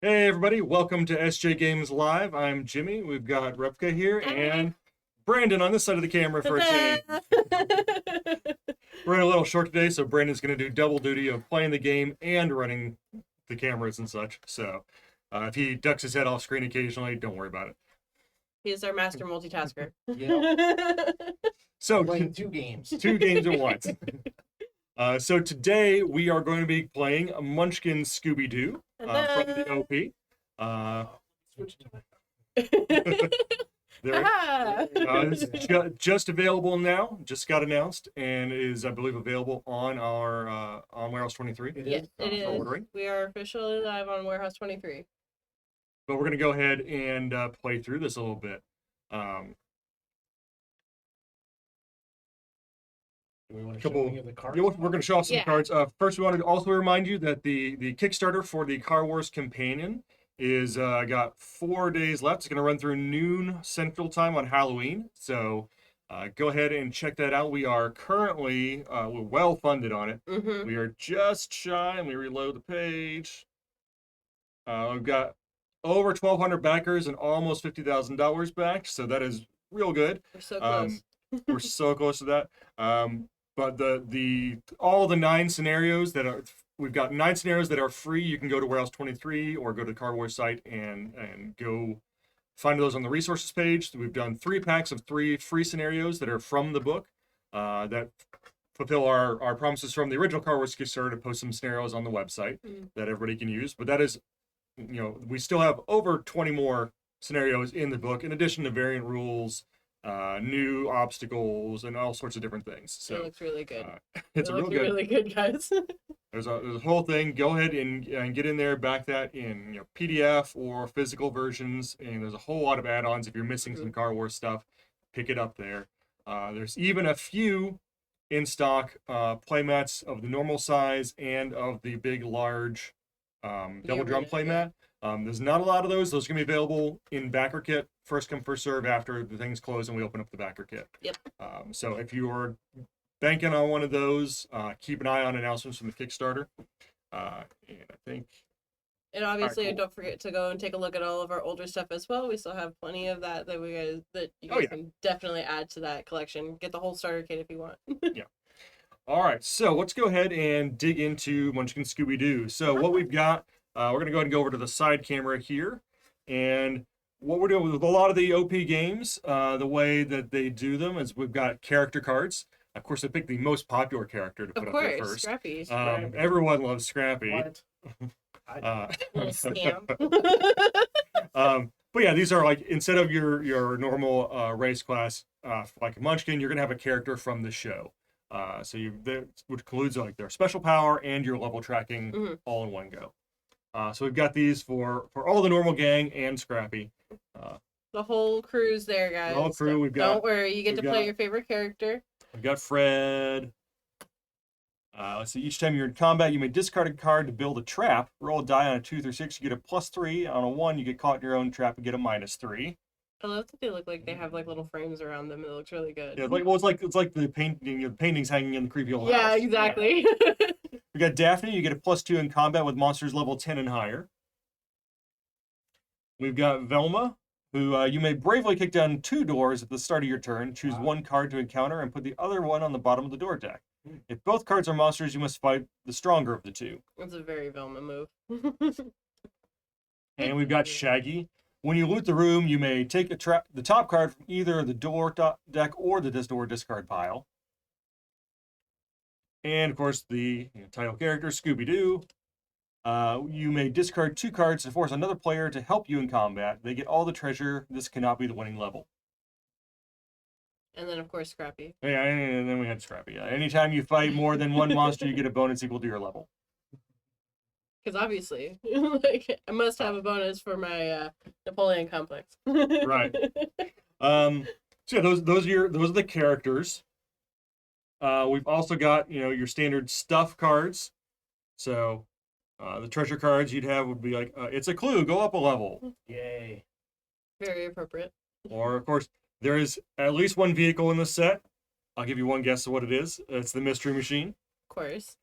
Hey everybody, welcome to SJGames Live. I'm Jimmy. We've got Revka here and Brandon on this side of the camera for a change. We're a little short today, so Brandon's going to do double duty of playing the game and running the cameras and such. So if he ducks his head off screen occasionally, don't worry about it. He's our master multitasker. Yeah. So Playing two games. Two games at once. So today we are going to be playing Munchkin Scooby-Doo from the OP. Switch to It's just available now. Just got announced and is, I believe, available on our on Warehouse 23. Yes, it is. Ordering. We are officially live on Warehouse 23. But we're going to go ahead and play through this a little bit. Do we want to show any of the cards? Yeah, we're going to show off some Yeah. cards. First, we want to also remind you that the Kickstarter for the Car Wars Companion is got 4 days left. It's going to run through noon Central Time on Halloween. So go ahead and check that out. We are currently we're well funded on it. Mm-hmm. We are just shy. Let me reload the page. We've got over 1,200 backers and almost $50,000 backed. So that is real good. We're so close. We're so close to that. But all the 9 scenarios we've got 9 scenarios that are free. You can go to Warehouse 23 or go to the Car Wars site and go find those on the resources page. We've done 3 packs of 3 free scenarios that are from the book that fulfill our promises from the original Car Wars Kickstarter to post some scenarios on the website that everybody can use. But that is, we still have over 20 more scenarios in the book in addition to variant rules, new obstacles, and all sorts of different things. So it looks really good. It's it real looks good. really good, guys. There's a whole thing. Go ahead and get in there, back that in PDF or physical versions, and there's a whole lot of add-ons. If you're missing some Car Wars stuff, pick it up there. There's even a few in stock playmats of the normal size and of the big, large double drum playmat. There's not a lot of those. Those are going to be available in backer kit, first come, first serve after the things close and we open up the backer kit. Yep. So if you're banking on one of those, keep an eye on announcements from the Kickstarter. And I think... And obviously, Alright, cool. don't forget to go and take a look at all of our older stuff as well. We still have plenty of that you guys can definitely add to that collection. Get the whole starter kit if you want. Yeah. All right, so let's go ahead and dig into Munchkin Scooby-Doo. So what we've got, we're going to go ahead and go over to the side camera here. And what we're doing with a lot of the OP games, the way that they do them is we've got character cards. Of course, I picked the most popular character to put up there first. Scrappy. Everyone loves Scrappy. What? Little scam. But yeah, these are like, instead of your normal race class, like a Munchkin, you're going to have a character from the show. Which includes like their special power and your level tracking all in one go. So we've got these for all the normal gang and Scrappy. The whole crew's there, guys. The whole crew. We've got. Don't worry, you get to play your favorite character. We've got Fred. Let's see. Each time you're in combat, you may discard a card to build a trap. Roll a die on a 2 through 6, you get a +3. On a 1, you get caught in your own trap and get a -3. I love that they look like they have like little frames around them. It looks really good. Yeah, it's like the painting. The paintings hanging in the creepy old house. Yeah, exactly. Yeah. We got Daphne. You get a +2 in combat with monsters level 10 and higher. We've got Velma, who you may bravely kick down 2 doors at the start of your turn. Choose 1 card to encounter and put the other one on the bottom of the door deck. If both cards are monsters, you must fight the stronger of the 2. That's a very Velma move. And we've got Shaggy. When you loot the room, you may take the top card from either the door deck or the door discard pile. And of course, the title character, Scooby-Doo. You may discard 2 cards to force another player to help you in combat. They get all the treasure. This cannot be the winning level. And then, of course, Scrappy. Yeah, and then we had Scrappy. Anytime you fight more than 1 monster, you get a bonus equal to your level. Because obviously, like, I must have a bonus for my Napoleon complex. Right. So yeah, those are the characters. We've also got your standard stuff cards. So the treasure cards you'd have would be like, it's a clue, go up a level. Yay. Very appropriate. Or of course, there is at least 1 vehicle in the set. I'll give you one guess of what it is. It's the Mystery Machine. Of course.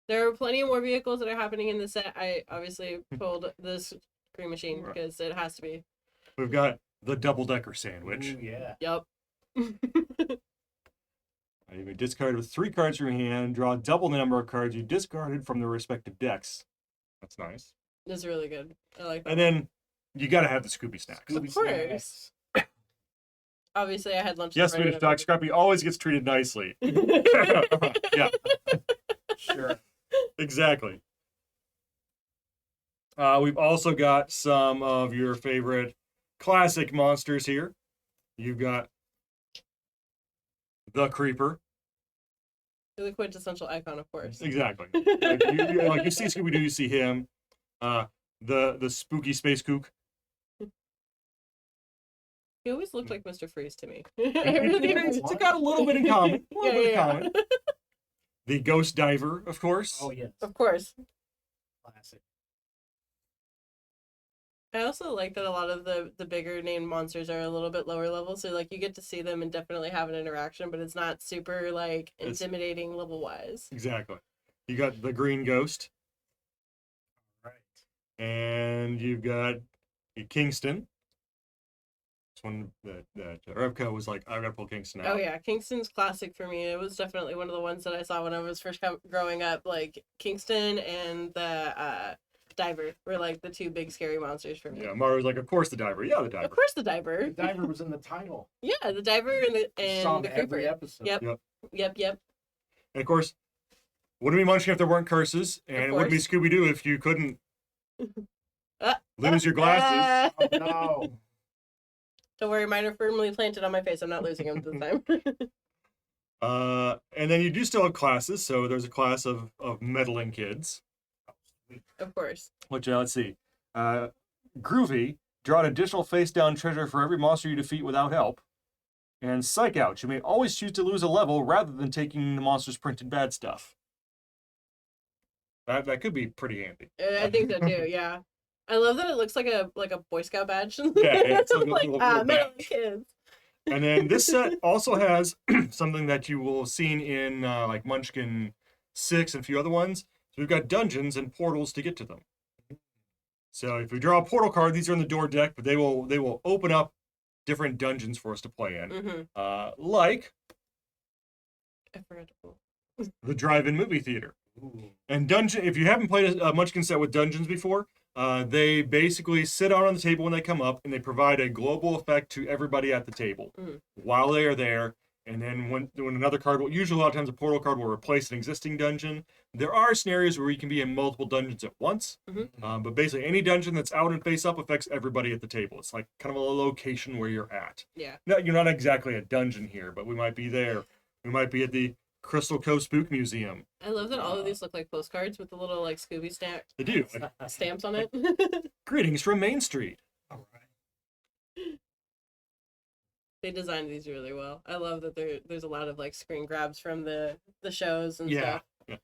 There are plenty more vehicles that are happening in the set. I obviously pulled this cream machine Right. because it has to be. We've got the double-decker sandwich. Ooh, yeah. Yep. You may discard with 3 cards from your hand. Draw double the number of cards you discarded from the respective decks. That's nice. It's really good. I like that. And then you got to have the Scooby snacks. Scooby Of course. snacks. Obviously, I had lunch. Yes, this morning Swedish Dog Scrappy always gets treated nicely. and Yeah, Sure. exactly. We've also got some of your favorite classic monsters here. You've got the Creeper. the quintessential icon, of course. Exactly. Like you see Scooby-Doo, you see him. The spooky space kook. He always looked like Mr. Freeze to me. It's got a little bit in common. A little bit in Yeah. common. The Ghost Diver, of course. Oh, yes. Of course. Classic. I also like that a lot of the bigger named monsters are a little bit lower level, so like you get to see them and definitely have an interaction, but it's not super like intimidating level wise. Exactly. You got the Green Ghost, Right. and you've got Kingston. This one that Revka was like, I gotta pull Kingston out. Oh yeah, Kingston's classic for me. It was definitely one of the ones that I saw when I was first growing up. Like Kingston and the Diver were like the 2 big scary monsters for me. Yeah, Mario was like, of course the Diver. Yeah, the Diver. Of course, the Diver. The diver was in the title. Yeah, the Diver and Saw the him every Creeper. episode. Yep. And of course, wouldn't be Munchkin if there weren't curses, and it wouldn't be Scooby-Doo if you couldn't lose your glasses. Oh, no. Don't worry, mine are firmly planted on my face. I'm not losing them this time. And then you do still have classes, so there's a class of meddling kids. Of course. Which, let's see. Groovy, draw an additional face-down treasure for every monster you defeat without help. And Psych Out, you may always choose to lose a level rather than taking the monster's printed bad stuff. That could be pretty handy. I think so too. Yeah, I love that it looks like a Boy Scout badge. Yeah, it's like a little meddling badge. kids. And then this set also has something that you will have seen in like Munchkin 6 and a few other ones. So we've got dungeons and portals to get to them. So if we draw a portal card, these are in the door deck, but they will open up different dungeons for us to play in. Mm-hmm. Like I forgot to pull. the drive-in movie theater. Ooh. And dungeon, if you haven't played a Munchkin set with dungeons before, they basically sit out on the table when they come up, and they provide a global effect to everybody at the table while they are there. And then when another card will, usually a lot of times a portal card will replace an existing dungeon. There are scenarios where you can be in multiple dungeons at once, but basically any dungeon that's out and face up affects everybody at the table. It's like kind of a location where you're at. Yeah. No, you're not exactly a dungeon here, but we might be there. We might be at the Crystal Cove Spook Museum. I love that all of these look like postcards with the little like Scooby They do. stamps on it. Greetings from Main Street. All right. They designed these really well. I love that there's a lot of like screen grabs from the shows and stuff. Yeah.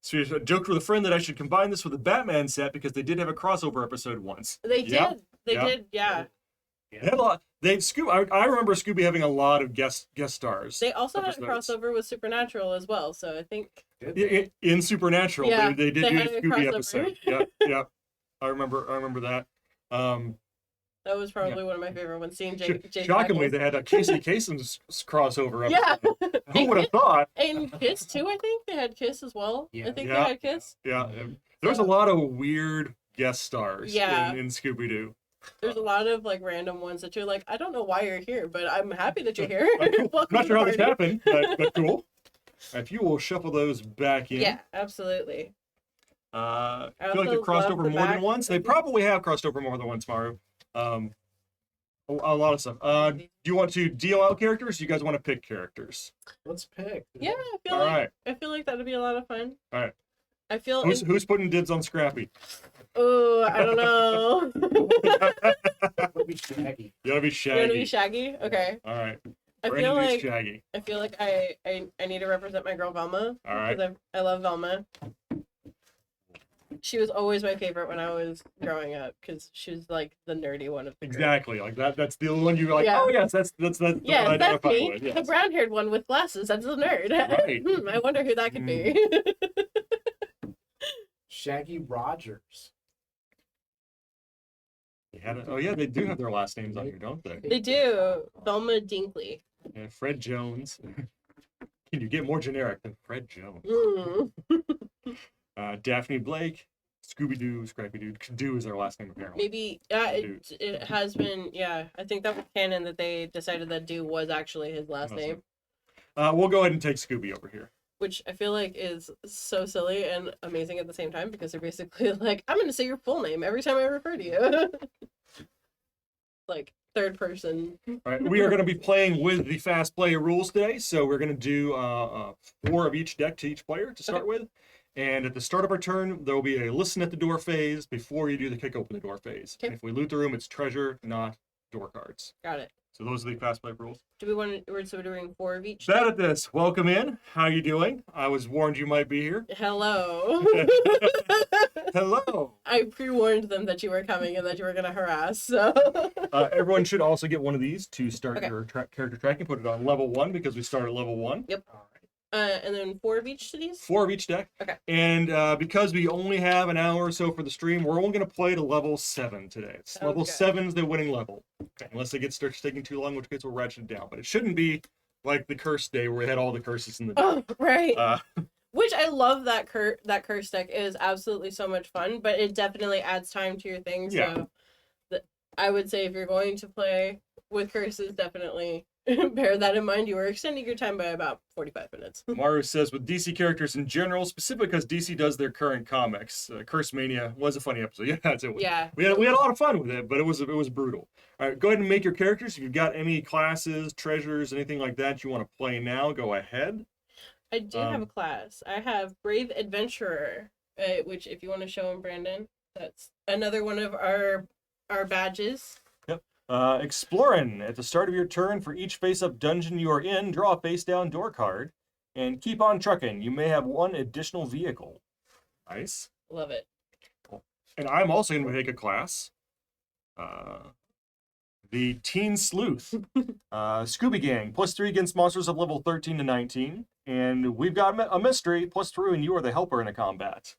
So I joked with a friend that I should combine this with a Batman set because they did have a crossover episode once. They Yep. did. They did. Yeah. They had a lot. I remember Scooby having a lot of guest stars. They also had a Episodes. crossover with Supernatural as well. So I think Did they? In Supernatural, Yeah, they did they do had a a Scooby crossover. episode. Yeah. I remember that. that was probably one of my favorite ones. Seeing Jason Shockingly, Ackles. they had a Casey Kasem's crossover Yeah. episode. Who would have thought? And Kiss too, I think. They had Kiss as well. Yeah. I think Yeah. they had Kiss. Yeah, there's a lot of weird guest stars Yeah. in Scooby-Doo. There's a lot of like random ones that you're like, I don't know why you're here, but I'm happy that you're here. I'm Welcome not to sure how the this party. happened, but cool. If you will shuffle those back in. Yeah, absolutely. I I feel like they also crossed love over the more than back. once. They probably have crossed over more than once, Mario. A lot of stuff. Do you want to deal out characters? Do you guys want to pick characters? Let's pick. Yeah, All right. I feel like that'd be a lot of fun. All right. I feel Who's putting dibs on Scrappy? oh, I don't know. Let me Shaggy. You gotta be You're gonna be Shaggy. Shaggy? Okay. All right. I Brandon feel is like Shaggy. I need to represent my girl Velma. All right. Because I love Velma. She was always my favorite when I was growing up because she was like the nerdy one of the group. Exactly. Like that. That's the one you're like. Yeah. Oh yes, that's the one I Yeah, that's identify me. with. The Yes. brown haired one with glasses. That's the nerd. Right. I wonder who that could be. Shaggy Rogers. Oh yeah, they do have their last names on here, don't they? They do. Velma Dinkley. Yeah, Fred Jones. Can you get more generic than Fred Jones? Mm. Daphne Blake, Scooby-Doo, Scrappy-Doo. Doo is their last name apparently. Maybe it has been. Yeah, I think that was canon that they decided that Do was actually his last Awesome. name, We'll go ahead and take Scooby over here. which I feel like is so silly and amazing at the same time because they're basically like, I'm going to say your full name every time I refer to you. Like third person. All right, we are going to be playing with the fast play rules today. So we're going to do 4 of each deck to each player to start with. And at the start of our turn, there will be a listen at the door phase before you do the kick open the door phase. Okay. And if we loot the room, it's treasure, not door cards. Got it. So those are the fast play rules. Do we want to, so we're doing 4 of each? Bad at this. Welcome in. How you doing? I was warned you might be here. Hello. Hello. I pre-warned them that you were coming and that you were going to harass, so. Everyone should also get one of these to start Okay. your character tracking. Put it on level 1 because we start at level 1. Yep. All right. And then 4 of each to these? 4 of each deck. Okay. And because we only have an hour or so for the stream, we're only going to play to level 7 today. It's Sounds level good. 7 is the winning level. Okay. Unless it starts taking too long, in which case we'll ratchet it down. But it shouldn't be like the curse day where we had all the curses in the deck. Oh, right. Which I love that that curse deck. It is absolutely so much fun, but it definitely adds time to your thing. Yeah. So I would say if you're going to play with curses, definitely bear that in mind. You are extending your time by about 45 minutes. Maru says, with DC characters in general, specifically because DC does their current comics, Curse Mania was a funny episode. Yeah, that's it. Yeah. We had a lot of fun with it, but it was brutal. All right, go ahead and make your characters. If you've got any classes, treasures, anything like that you want to play now, go ahead. I do have a class. I have Brave Adventurer, which if you want to show him, Brandon, that's another one of our badges. Exploring. At the start of your turn, for each face-up dungeon you are in, draw a face-down door card, and keep on trucking. You may have 1 additional vehicle. Nice. Love it. And I'm also going to take a class. The Teen Sleuth. Scooby Gang. +3 against monsters of level 13 to 19. And we've got a mystery. +3, and you are the helper in a combat.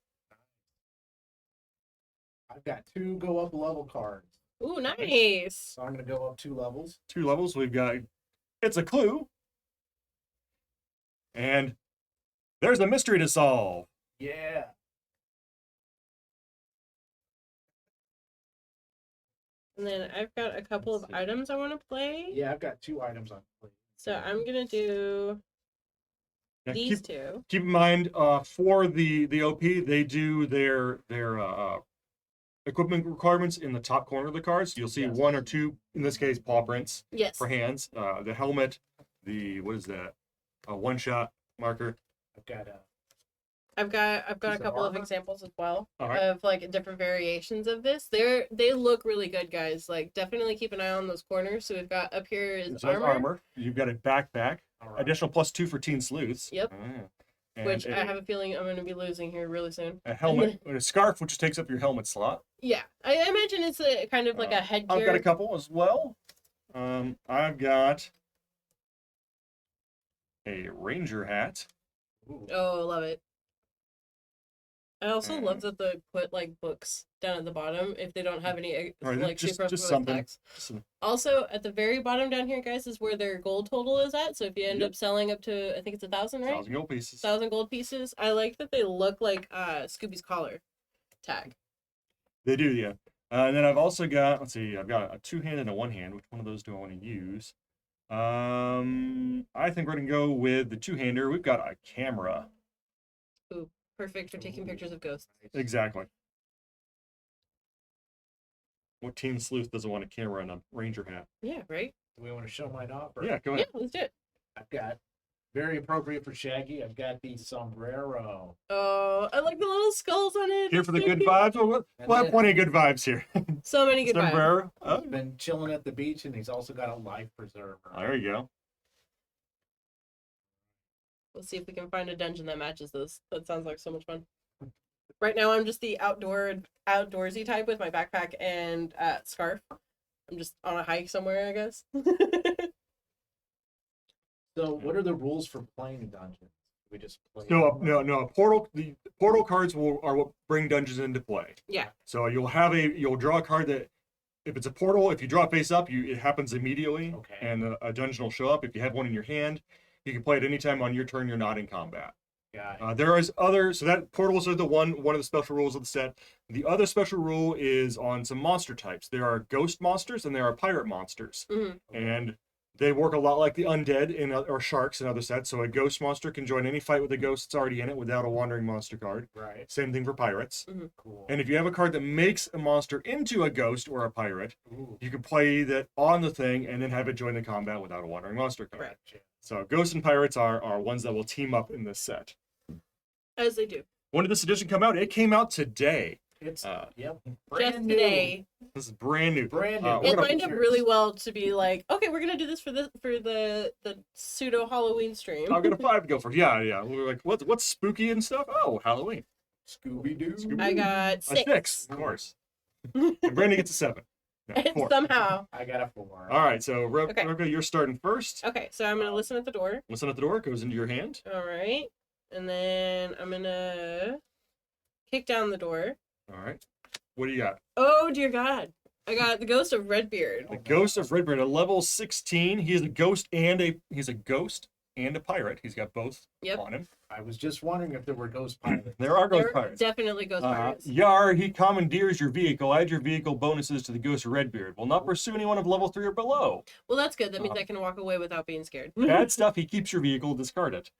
I've got 2 go up level cards. Ooh, nice. So I'm going to go up 2 levels. 2 levels. We've got It's a Clue. And there's a mystery to solve. Yeah. And then I've got a couple of items I want to play. Yeah, I've got 2 items on plate. So I'm going to do Yeah, these 2. keep in mind, for the OP, they do their equipment requirements in the top corner of the cards. You'll see Yes. 1 or 2, in this case, paw prints Yes. for hands. The helmet, what is that? A one-shot marker. I've got I've got a Piece of couple of armor? examples as well All right. of like different variations of this. They look really good, guys. Like definitely keep an eye on those corners. So we've got up here is So that's armor, armor. You've got a backpack. all right. Additional +2 for Teen Sleuths. Yep. And which I have a feeling I'm going to be losing here really soon. a helmet, and a scarf, which takes up your helmet slot. Yeah, I imagine it's a kind of like a headgear. I've got a couple as well. I've got a ranger hat. Ooh. Oh, love it. I also And- love that they put like books down at the bottom if they don't have any Right, like just super something. text. Some- Also, at the very bottom down here, guys, is where their gold total is at. So if you end Yep. up selling up to, I think it's 1,000, right? 1,000 gold pieces. 1,000 gold pieces. I like that they look like Scooby's collar tag. They do, yeah. And then I've also got, let's see, I've got a 2-hand and a 1-hand. Which one of those do I want to use? I think we're going to go with the 2-hander. We've got a camera. Perfect for taking pictures of ghosts. Exactly. What Teen Sleuth doesn't want a camera and a ranger hat? Yeah, right? Do we want to show mine off? Or- Yeah, go Yeah, ahead. let's do it. I've got, very appropriate for Shaggy, I've got the sombrero. Oh, I like the little skulls on it. Here It's for the so good cute. vibes? We'll have plenty of good vibes here. So many good vibes. Sombrero. He's Oh, been chilling at the beach, and he's also got a life preserver. there you go. Let's see if we can find a dungeon that matches this. That sounds like so much fun. Right now, I'm just the outdoorsy type with my backpack and scarf. I'm just on a hike somewhere, I guess. So, what are the rules for playing dungeons? We just play. No. The portal cards are what bring dungeons into play. Yeah. So you'll draw a card that if it's a portal, if you draw it face up, it happens immediately, Okay. and a dungeon will show up. If you have one in your hand, you can play it anytime on your turn. You're not in combat. Got it. There is so that portals are one of the special rules of the set. The other special rule is on some monster types. There are ghost monsters and there are pirate monsters, and they work a lot like the undead or sharks in other sets. So a ghost monster can join any fight with a ghost that's already in it without a wandering monster card. Right. Same thing for pirates. Cool. And if you have a card that makes a monster into a ghost or a pirate, Ooh. you can play that on the thing and then have it join the combat without a wandering monster card. Right. So ghosts and pirates are ones that will team up in this set. As they do. When did this edition come out? It came out today. It's Just brand new. today. This is brand new. Brand new. We're It gonna- lined up really well to be like, okay, we're gonna do this for the pseudo Halloween stream. I'll get a 5 to go for. Yeah. We were like, what's spooky and stuff? Oh, Halloween. Scooby-Doo. I got A 6. 6, of course. And Brandon gets a 7. No, 4. Somehow. I got a 4. All right, so Okay. Revka, you're starting first. Okay, so I'm gonna listen at the door. Listen at the door. It goes into your hand. All right, and then I'm gonna kick down the door. All right. What do you got? Oh dear God, I got the ghost of Redbeard. The Ghost of Redbeard, a level 16. He's a ghost and a pirate. He's got both Yep. on him. I was just wondering if there were ghost pirates. There are ghost They're pirates. definitely ghost pirates. Yar, he commandeers your vehicle. Add your vehicle bonuses to the Ghost of Redbeard. Will not pursue anyone of level 3 or below. Well, that's good. That means I can walk away without being scared. Bad stuff, he keeps your vehicle, discard it.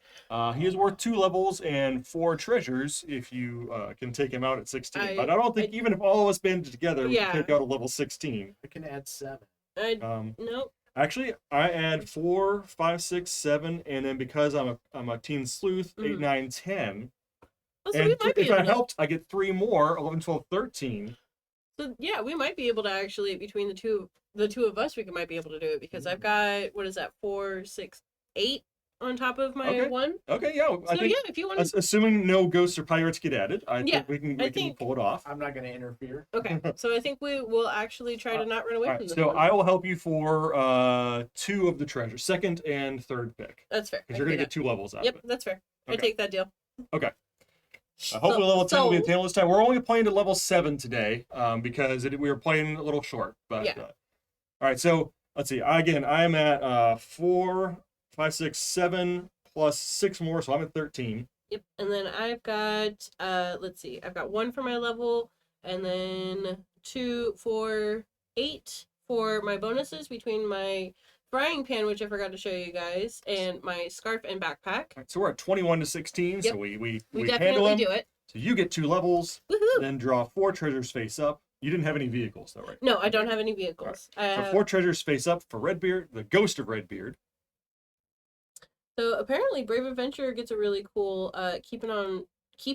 He is worth 2 levels and 4 treasures if you can take him out at 16. But I don't think even if all of us banded together, we Yeah. can take out a level 16. I can add 7. Nope. Actually, I add 4, 5, 6, 7, and then because I'm a teen sleuth, 8, 9, 10. Oh, so And we might be if I able to. helped, I get 3 more, 11, 12, 13. So yeah, we might be able to actually between the two of us, might be able to do it because I've got what is that 4, 6, 8 on top of my Okay. 1. Okay, yeah. So I think, yeah, if you want to. assuming no ghosts or pirates get added, I Yeah, think we can I think- pull it off. I'm not going to interfere. Okay, so I think we will actually try to not run away All from right, this so one. I will help you for 2 of the treasures, second and third pick, That's fair. because you're gonna get 2 levels out Yep, of it. that's fair. I Okay. take that deal. Okay. Hopefully level 10 will be So- attainable this time. We're only playing to level 7 today because we were playing a little short. But Yeah. All right, so let's see. I'm at 4, 5, 6, 7 plus 6 more, so I'm at 13. Yep, and then I've got let's see, I've got 1 for my level, and then 2, 4, 8 for my bonuses between my frying pan, which I forgot to show you guys, and my scarf and backpack. All right, so we're at 21 to 16, so Yep. we We handle definitely them. do it. So you get 2 levels, Woohoo! then draw 4 treasures face up. You didn't have any vehicles, though, right? No, I don't have any vehicles. So 4 treasures face up for Redbeard, the Ghost of Redbeard. So apparently, Brave Adventure gets a really cool keep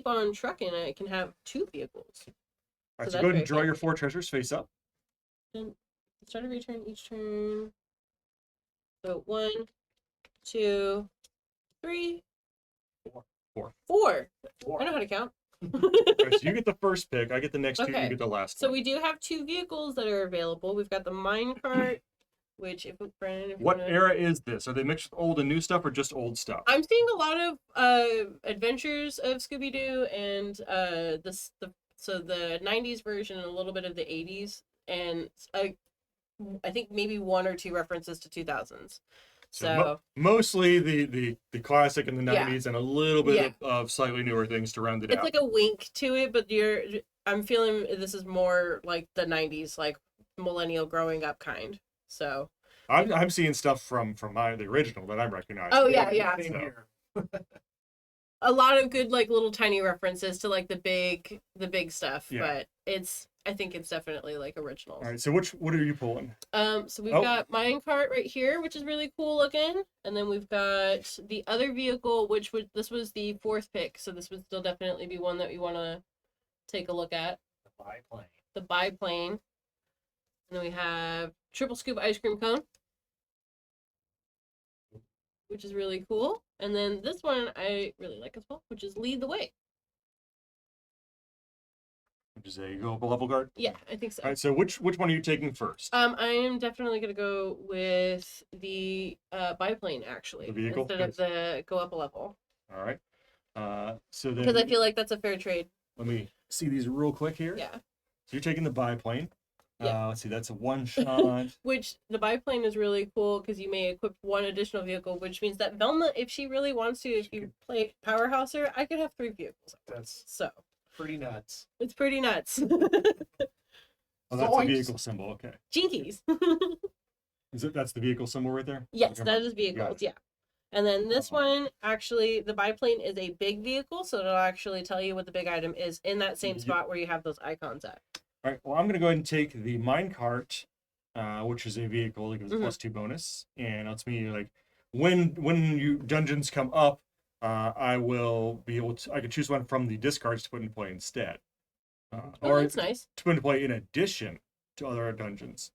on trucking. I can have 2 vehicles. All right, So so that's go ahead very and draw your fancy. 4 treasures face up. Start every turn each turn. So 1, 2, 3, Four. 4. 4. I know how to count. All right, so you get the first pick. I get the next 2. Okay. You get the last So one. we do have 2 vehicles that are available. We've got the minecart, which Brandon, if you What wanna- era is this? Are they mixed with old and new stuff or just old stuff? I'm seeing a lot of adventures of Scooby-Doo and the 90s version and a little bit of the 80s, and I think maybe 1 or 2 references to 2000s. So Mostly the classic in the Yeah. 90s and a little bit Yeah. of slightly newer things to round it it's out. like a wink to it, but I'm feeling this is more like the 90s, like millennial growing up kind. So I'm seeing stuff from the original that I'm recognizing. Oh, yeah. Same So- here. a lot of good like little tiny references to like the big stuff, Yeah. but I think it's definitely like originals. All right, so what are you pulling? So we've Oh. got minecart right here, which is really cool looking, and then we've got the other vehicle, this was the 4th pick, so this would still definitely be one that we want to take a look at. The biplane. The biplane, and then we have triple scoop ice cream cone, which is really cool, and then this one I really like as well, which is lead the way. Which is a go up a level guard. Yeah, I think so. All right, so which one are you taking first? I am definitely gonna go with the biplane actually, The vehicle? instead of the go up a level, All right. So then because I feel like that's a fair trade. let me see these real quick here. Yeah. So you're taking the biplane. Yeah. Let's see, that's a one shot. Which the biplane is really cool because you may equip one additional vehicle, which means that Velma, if she really wants to, if you play Powerhouse her, I could have 3 vehicles. That's So pretty nuts. it's pretty nuts. Oh, that's a Zoinks. vehicle symbol. Okay. Jinkies. That's the vehicle symbol right there? Yes, Okay, that Mark. is Got vehicles. it. Yeah. And then this Uh-huh. one, actually, the biplane is a big vehicle, so it'll actually tell you what the big item is in that same Yep. spot where you have those icons at. All right. Well, I'm gonna go ahead and take the minecart, which is a vehicle that gives a Mhm. +2 bonus, and lets me like when you dungeons come up, I will be able to. I can choose one from the discards to put into play instead, Oh, or that's nice. to put into play in addition to other dungeons.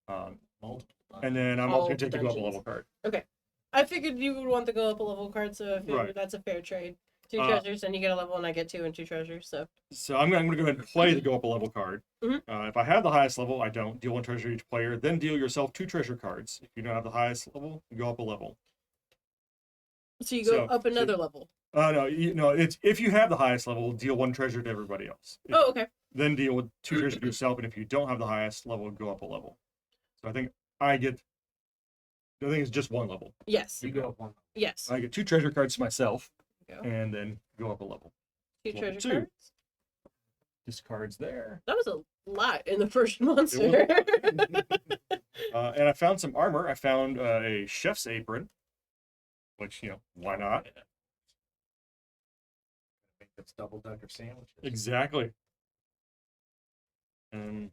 Multiple. And then I'm All also going to take the go up a dungeons. level card. I figured you would want the go up a level card, so I figured Right. that's a fair trade. 2 Uh, treasures, and you get a level, and I get 2 and 2 treasures, so. So I'm going to go ahead and play the go up a level card. Mhm. If I have the highest level, I don't. Deal 1 treasure to each player. Then deal yourself 2 treasure cards. If you don't have the highest level, you go up a level. So you go So- up another level. No, it's if you have the highest level, deal 1 treasure to everybody else. Oh, okay. Then deal with 2 treasure to yourself, and if you don't have the highest level, go up a level. So I think it's just 1 level. Yes. You go up one. Yes. I get 2 treasure cards to myself, Go. and then go up a level. 2 level treasure 2. cards. Discards there. That was a lot in the first monster. And I found some armor. I found a chef's apron, which, why not? Make those double decker sandwiches. Exactly. And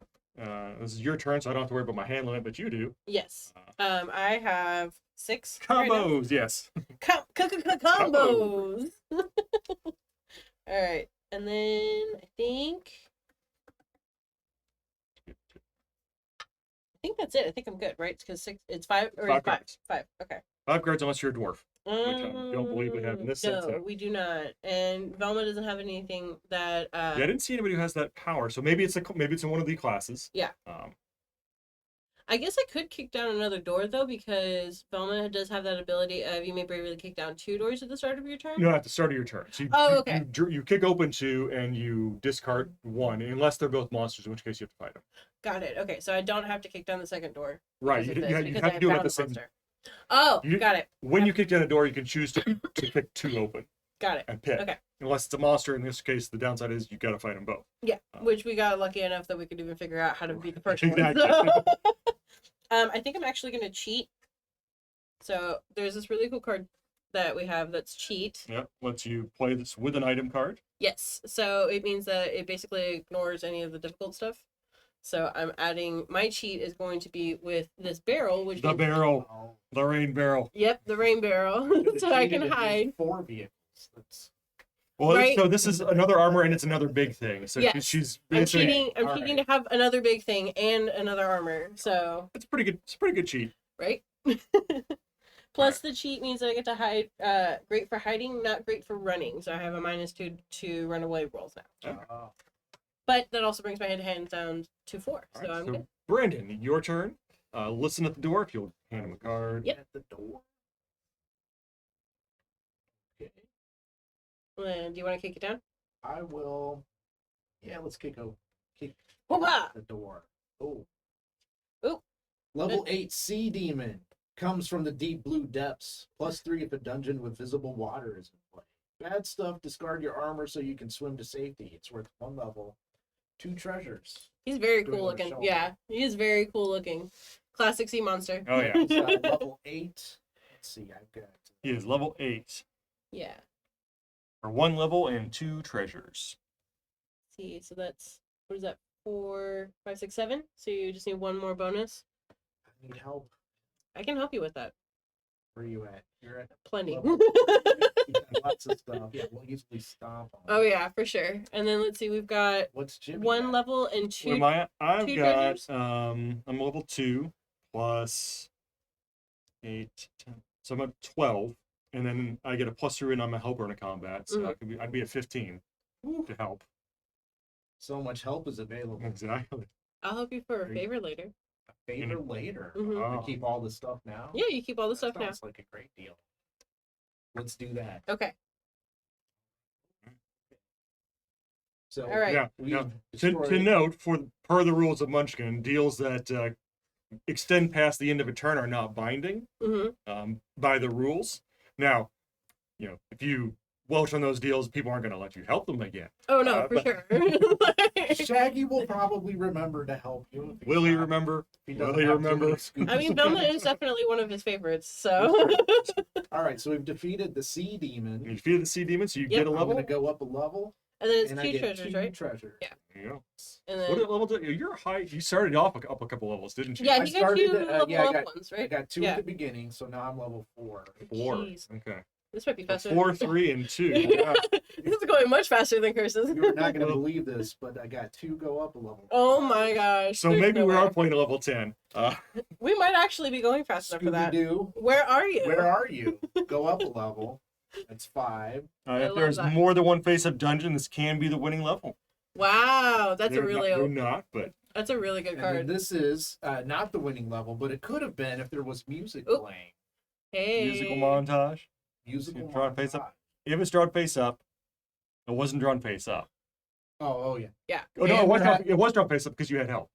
this is your turn, so I don't have to worry about my hand limit, but you do. Yes. I have 6 right now. Combos, yes. Combos. All right, and then I think that's it. I think I'm good, right? Because 6, it's 5 or 5 it's 5. cards. 5. Okay. 5 cards unless you're a dwarf. I don't believe we have in this set, No, so- we do not. And Velma doesn't have anything that. Yeah, I didn't see anybody who has that power, so maybe it's in one of the classes. Yeah. I guess I could kick down another door though, because Velma does have that ability of you may bravely kick down 2 doors at the start of your turn. No, at the start of your turn. So Okay. You kick open 2 and you discard 1, unless they're both monsters, in which case you have to fight them. Got it. Okay, so I don't have to kick down the second door. Right. because You of this, have because to I do it at found the same. monster. Oh, You- got it. When you kick down a door, you can choose to kick 2 open Got it. and pick. Okay. Unless it's a monster, in this case, the downside is you got to fight them both. Yeah, which we got lucky enough that we could even figure out how to beat the first Exactly. one. I think I'm actually going to cheat. So there's this really cool card that we have that's cheat. Yep. Lets you play this with an item card. Yes, so it means that it basically ignores any of the difficult stuff. So I'm adding, my cheat is going to be with this barrel, which The means, barrel. Oh, The rain barrel. yep, the rain barrel, so I can hide. 4 vehicles. That's Well, Right. so this is another armor and it's another big thing. So Yes. she's I'm basically. cheating. I'm All cheating right. to have another big thing and another armor. So It's pretty good. It's a pretty good cheat. right. Plus the cheat means that I get to hide. Great for hiding, not great for running. So I have a -2 to runaway rolls now. Okay. But that also brings my hand down to 4. So All right, I'm so good. Brandon, your turn. Listen at the door if you'll hand him a card. Yep. at the door. Okay. Do you want to kick it down? I will. Yeah, let's kick Hoo-ha! the door. Oh. Ooh. Level 8 Sea Demon comes from the deep blue depths. +3 if a dungeon with visible water is in play. Bad stuff. Discard your armor so you can swim to safety. It's worth 1 level. 2 treasures. He's very Do we cool wanna looking. show him? Yeah, he is very cool looking. Classic sea monster. Oh, yeah. He's got level 8. Let's see. I've got. He is level 8. Yeah. For 1 level and 2 treasures. See, so that's, what is that? 4, 5, 6, 7. So you just need 1 more bonus. I need help. I can help you with that. Where are you at? You're at Plenty. level. You got lots of stuff. Yeah, we'll easily stomp on. Oh yeah, for sure. And then let's see, we've got What's Jimmie 1 got? level and What 2. am I at? I've 2 got, treasures? I'm level 2 plus 8, 10. So I'm at 12. And then I get a +3 on my helper in a combat. So I'd be at 15 to help. So much help is available. Exactly. I'll help you for a There you- favor later. A favor later. Mhm. I keep all this stuff now. Yeah, you keep all the That stuff now. sounds like a great deal. Let's do that. Okay. So All right. Yeah. we Now, to destroyed- note, per the rules of Munchkin, deals that extend past the end of a turn are not binding by the rules. Now, if you welch on those deals, people aren't going to let you help them again. Oh no, for but- sure. Shaggy will probably remember to help you. if Will he not- remember? if he Will doesn't he have too remember? many scoops. I mean, Velma is definitely one of his favorites. So All right, so we've defeated the sea demon. You defeated the sea demon, so you Yep. get a I'm level. gonna go up a level, and then it's and I two get treasures, 2 right? treasures. Yeah. There you go. And What then level did you're high? You started off up a couple levels, didn't you? yeah, I he got started two at- level yeah, I up got- ones, I right? got 2 Yeah. at the beginning, so now I'm level 4. 4. Jeez. Okay. This might be faster. 4, 3, and 2. Yeah. This is going much faster than Curses. You're not gonna believe this, but I got 2 go up a level. Oh my gosh. So there's maybe no we way. are playing a level 10. We might actually be going fast enough for that. Scooby-Doo, Where are you? where are you? Go up a level. That's 5. I if love there's that. more than one face-up dungeon, this can be the winning level. Wow, that's a They're really not, but that's a really good And then card. this is not the winning level, but it could have been if there was music Oop. playing. Hey. musical montage. Musical Draw it face up. montage. If it's drawn face up, it wasn't drawn face up. Oh yeah. Oh no, And it was drawn face up because you had help.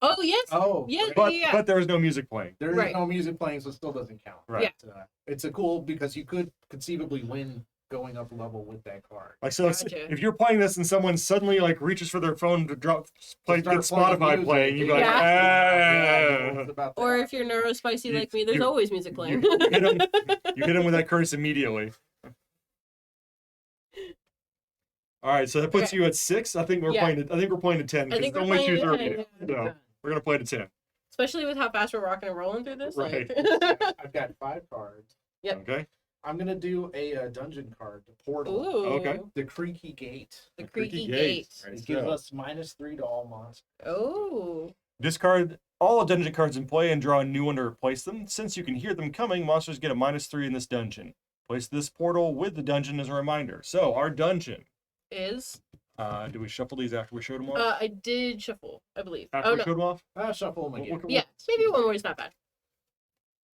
Oh yes. Oh, Yeah, right. But yeah. but there was no music playing. There is Right. no music playing, so it still doesn't count. Right. But, it's a cool because you could conceivably win going up a level with that card. Like so, Gotcha. if you're playing this and someone suddenly like reaches for their phone to Start get Spotify music, playing, you'd be like, Yeah. Yeah, ah. it's about Or that. if you're neurospicy You- like me, there's you- always music playing. you hit him with that curse immediately. All right, so that puts Okay. you at 6. I think we're Yeah. playing. I think we're playing to 10 I because think it's we're only playing to 2:30. 10, So we're gonna play to 10. Especially with how fast we're rocking and rolling through this. Right. Like... I've got 5 cards. Yep. Okay. I'm gonna do a dungeon card, the portal, Ooh. Okay. the creaky gate. The The creaky creaky gate. Right, It gives so us -3 to all monsters. Oh. discard all dungeon cards in play and draw a new one to replace them. Since you can hear them coming, monsters get a -3 in this dungeon. Place this portal with the dungeon as a reminder. So our dungeon. Is Do we shuffle these after we showed them off? I did shuffle, I believe. After Oh we no. showed them off? Shuffle them What- again. what- Yeah, maybe one more is not bad.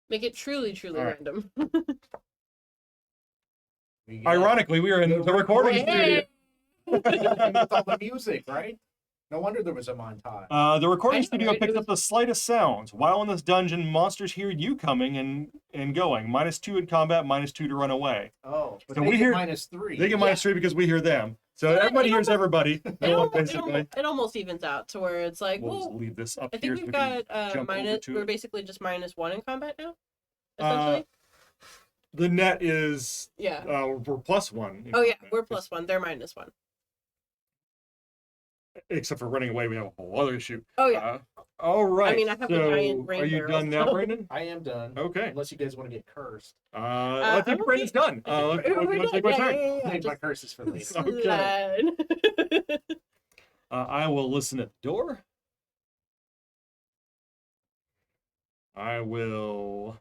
Make it truly All right. random. We get- Ironically, we are in the recording studio. Hey! with all the music, right? No wonder there was a montage. The recording I know, studio right? picks It up the slightest sounds. While in this dungeon, monsters hear you coming and going. -2 in combat, -2 to run away. Oh, but so they we get hear- -3. They get -3 because we hear them. So So everybody it hears almost- everybody. It No one almost, basically. it almost evens out to where it's like, We'll well, just leave this up I here. think so we've we can got jump over minus. to We're it. basically just -1 in combat now. Uh, Essentially, The net is yeah. we're +1. in Oh yeah, combat, we're +1. They're -1. Except for running away, we have a whole other issue. Oh yeah. All right. I mean, I have a so giant rain are you barrel, done now, so- Brandon? I am done. Okay. Unless you guys want to get cursed. I think I'm Brandon's done. We're Let's take done. my turn. Save my Just curses for later. slide. I will listen at the door. I will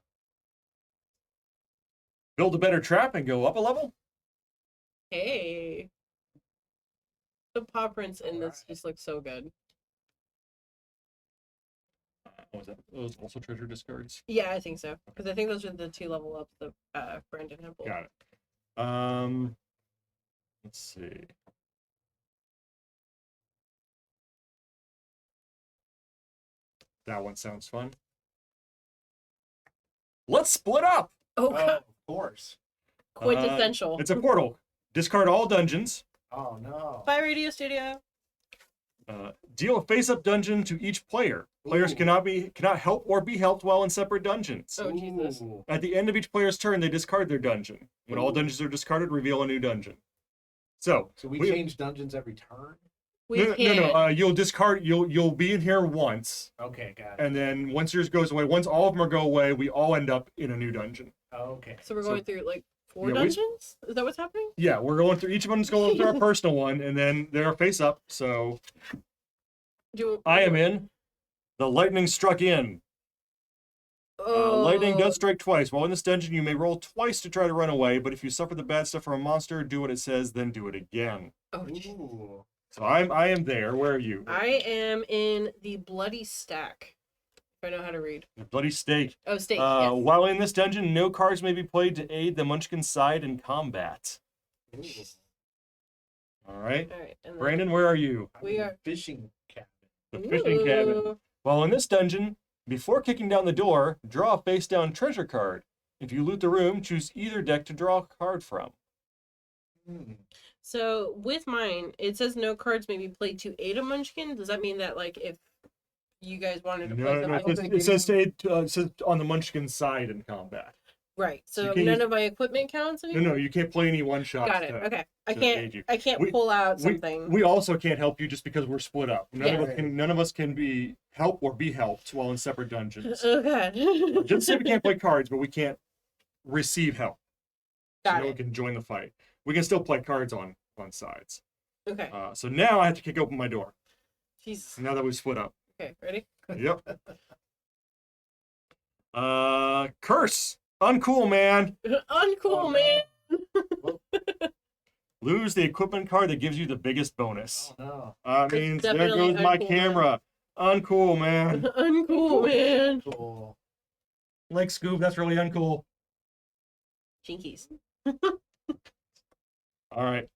build a better trap and go up a level. Hey. The paw prints in this Alright. just look so good. What was that? Those also treasure discards. Yeah, I think so. Because I think those are the 2 level ups that Brandon had pulled. Got it. Let's see. That one sounds fun. Let's split up. Oh, Oh, God. of course. Quintessential. It's a portal. Discard all dungeons. Oh no. Bye, Radio Studio. Deal a face-up dungeon to each player. Players Ooh. cannot help or be helped while in separate dungeons. Oh, Jesus. Ooh. At the end of each player's turn, they discard their dungeon. When all Ooh. dungeons are discarded, reveal a new dungeon. So So we we- change dungeons every turn? We no, can. no, no. You'll discard. You'll be in here once, Okay, got it. and then once yours goes away, once all of them go away, we all end up in a new dungeon. Okay. So we're so- going through like 4 Yeah, we- dungeons? Is that what's happening? Yeah, we're going through. Each of them's going through our personal one, and then they're face up. So I am in. The lightning struck in. Oh, Lightning does strike twice. While in this dungeon, you may roll twice to try to run away, but if you suffer the bad stuff from a monster, do what it says, then do it again. Oh, jeez. Ooh. So I am there. Where are you? I am in the bloody stack. If I know how to read. The bloody stake. Oh, stake. Yes. While in this dungeon, no cards may be played to aid the Munchkin side in combat. Ooh. All right. All right. And then Brandon, where are you? We are- fishing cabin. The fishing cabin. Ooh. Well, in this dungeon, before kicking down the door, draw a face-down treasure card. If you loot the room, choose either deck to draw a card from. So with mine, it says no cards may be played to aid a Munchkin. Does that mean that like if you guys wanted to play No, something, it says on the Munchkin side in combat. right? So you can't none use- of my equipment counts No, anymore. no, you can't play any one-shots. Got it. Okay. I to can't. aid you. I can't We- pull out something. We also can't help you just because we're split up. Yeah. None of us can be help or be helped while in separate dungeons. Okay. Just say we can't play cards, but we can't receive help. So Got no one it. can join the fight. We can still play cards on sides. Okay. So now I have to kick open my door. Jesus. Now that we've split up. Okay. Ready? Yep. Curse. Uncool, man. Uncool, Oh, no. man. Lose the equipment card that gives you the biggest bonus. Oh no. Means there definitely goes my uncool, man. camera. Uncool, man. Uncool, man. Cool. Like Scoob, that's really uncool. Jinkies. All right.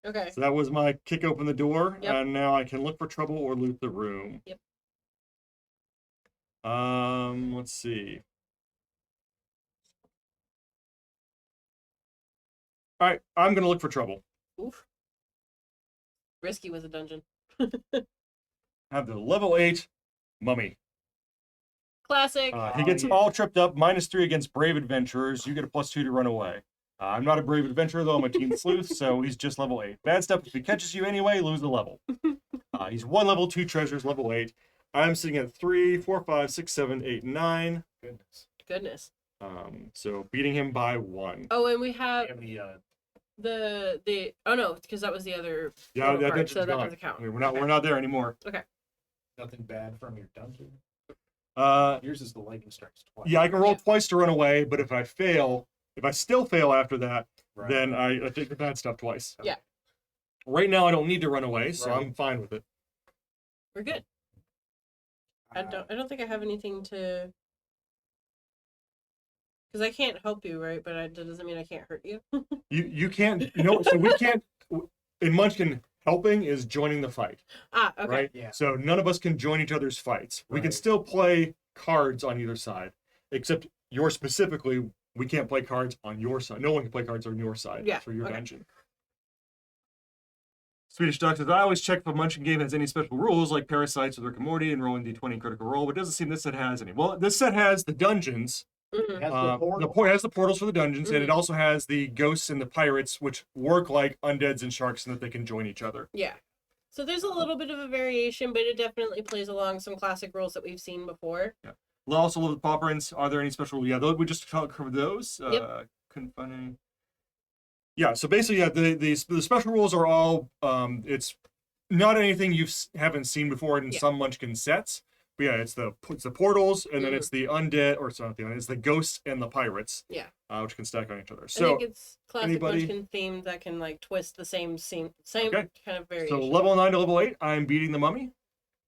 Okay. So that was my kick open the door, Yep. and now I can look for trouble or loot the room. Yep. Let's see. All right, I'm gonna look for trouble. Oof. Risky was a dungeon. Have the level 8 mummy. Classic. He gets yeah. all tripped up. -3 against brave adventurers. You get a +2 to run away. I'm not a brave adventurer though. I'm a teen sleuth, so he's just level 8. Bad stuff. If he catches you anyway, lose the level. He's 1 level, 2 treasures, level 8. I'm sitting at 3, 4, 5, 6, 7, 8, 9. Goodness. So beating him by 1. Oh, and we have And the oh no, because that was the other. Yeah, photo that card, dungeon's so that gone. doesn't count. We're not there anymore. nothing bad from your dungeon. Yours is the lightning strikes twice. Yeah, I can roll Yeah. twice to run away, but if I still fail after that, Right. then I take the bad stuff twice. Yeah. Right now I don't need to run away, so Right. I'm fine with it. We're good. I don't think I have anything to. Because I can't help you, right? But that doesn't mean I can't hurt you. You can't so we can't in Munchkin helping is joining the fight, Okay. right? Yeah. So none of us can join each other's fights. We can Right. still play cards on either side, except yours specifically. We can't play cards on your side. No one can play cards on your side Yeah, for your okay. dungeon. Swedish Duck says, I always check if a Munchkin game has any special rules like parasites with Rick and Morty and rolling d20 critical roll, but it doesn't seem this set has any. Well, this set has the dungeons. Mhm. Has Has the portals for the dungeons, and it Mhm. also has the ghosts and the pirates, which work like undeads and sharks, and that they can join each other. Yeah. So there's a little bit of a variation, but it definitely plays along some classic rules that we've seen before. Also love the paw prints. Are there any special? Yeah, we just covered those. Yep. Couldn't find any. Yeah, so basically, yeah, the special rules are all. It's not anything you haven't seen before in Yeah. some Munchkin sets. But yeah, it's the portals, and then Mhm. it's the undead, or it's not the undead, it's the ghosts and the pirates. Yeah. Which can stack on each other. I So think it's classic anybody- Munchkin themed that can like twist the same Okay. kind of variation. So level 9 to level 8, I'm beating the mummy.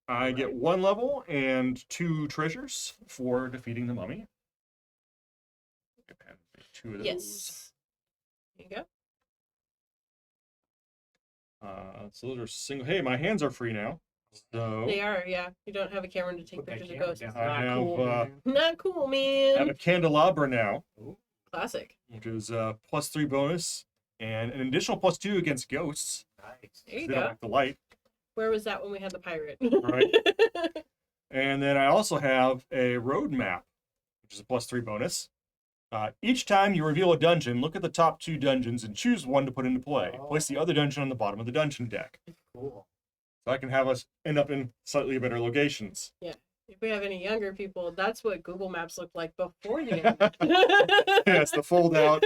I get Right. 1 level and 2 treasures for defeating the mummy. And 2 of those. Yes. There you go. So those are single. Hey, my hands are free now. So They are, yeah. You don't have a camera to take Put that pictures of camera ghosts. down. I Not have, cool, man. Not cool, I have a man. candelabra now, Classic. which is +3 bonus and an additional +2 against ghosts. Nice. There you They don't go. like the light. Where was that when we had the pirate? Right. And then I also have a road map, which is a +3 bonus. Each time you reveal a dungeon, look at the top 2 dungeons and choose one to put into play. Place the other dungeon on the bottom of the dungeon deck. Cool. So I can have us end up in slightly better locations. If we have any younger people, that's what Google Maps looked like before the Yeah, internet. it's the fold out.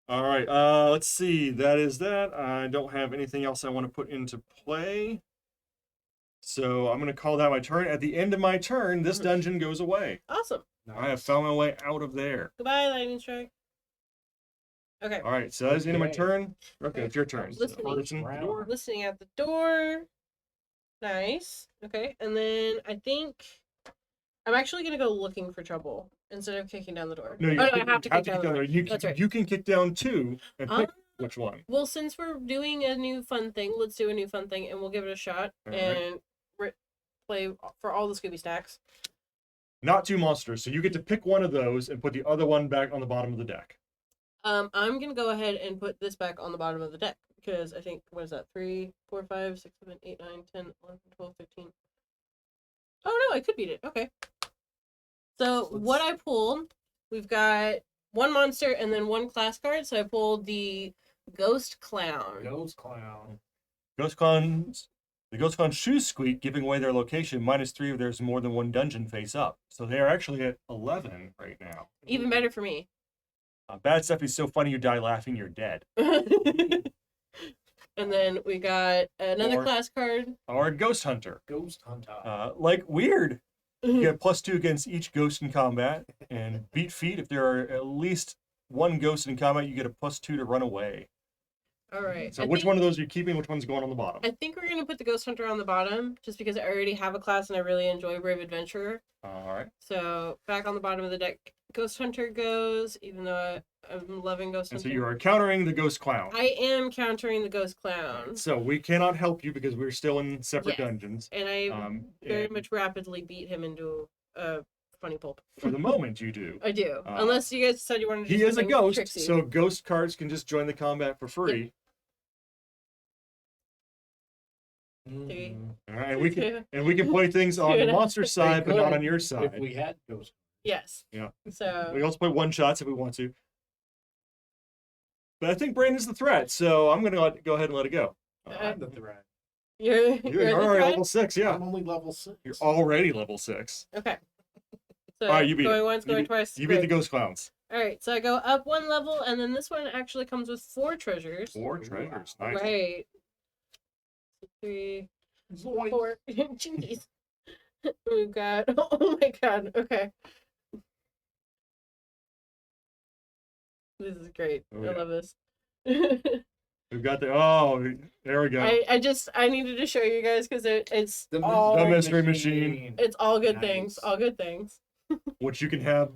All right, let's see. That is that. I don't have anything else I want to put into play. So I'm going to call that my turn. At the end of my turn, this dungeon goes away. Awesome. I have found my way out of there. Goodbye, lightning strike. Okay. All right, so that's the end of my Okay. turn. Okay, it's your turn. So Listening. listen to the door. Listening at the door. Nice. Okay. And then I think I'm actually gonna go looking for trouble instead of kicking down the door. No, I have to kick down the door. there. You, That's right. You can kick down 2 and pick Um, which one. Well, since we're doing a new fun thing, let's do a new fun thing, and we'll give it a shot All right. and play for all the Scooby stacks. Not 2 monsters, so you get to pick one of those and put the other one back on the bottom of the deck. I'm gonna go ahead and put this back on the bottom of the deck because I think what is that? 3, 4, 5, 6, 7, 8, 9, 10, 11, 12, 13. Oh no, I could beat it. Okay. So what I pulled, we've got 1 monster and then 1 class card. So I pulled the Ghost Clown. Ghost Clown. The Ghost Clown shoes squeak, giving away their location. -3 if there's more than 1 dungeon face up. So they are actually at 11 right now. Even better for me. Bad stuff is so funny you die laughing, you're dead. And then we got another Or- class card. Or Ghost Hunter. Ghost Hunter. Like weird. You get +2 against each ghost in combat, and beat feet. If there are at least 1 ghost in combat, you get a +2 to run away. All right. So which one of those are you keeping? Which one's going on the bottom? I think we're gonna put the Ghost Hunter on the bottom, just because I already have a class and I really enjoy Brave Adventurer. All right. So back on the bottom of the deck, Ghost Hunter goes. Even though I'm loving Ghost And Hunter, so you are countering the Ghost Clown. I am countering the Ghost Clown, So we cannot help you because we're still in separate Yes. dungeons. and I very And much rapidly beat him into a funny pulp. for the moment, you do. I do, unless you guys said you wanted to. He do is a something ghost, tricksy. so ghost cards can just join the combat for free. Three. All right, and we can play things on the monster side, but not on your If side. we had Ghost. Yes. Yeah. So We also play 1-shots if we want to. But I think Brandon's the threat, so I'm gonna go ahead and let it go. I'm the threat. you're You're the already threat? level 6, yeah. I'm only level 6. You're already level 6. Okay. So All right, you beat going it. once, going twice. You beat the great. Ghost Clowns. All right, so I go up 1 level, and then this one actually comes with 4 treasures. 4 treasures. Nice. Right. 3, Zoinks. 4. Jeez. We've got. Oh my god. Okay. This is great. Oh, I yeah. love this. We've got the. Oh, there we go. I needed to show you guys because it's The all The mystery machine. it's all good Nice. things. All good things. Which you can have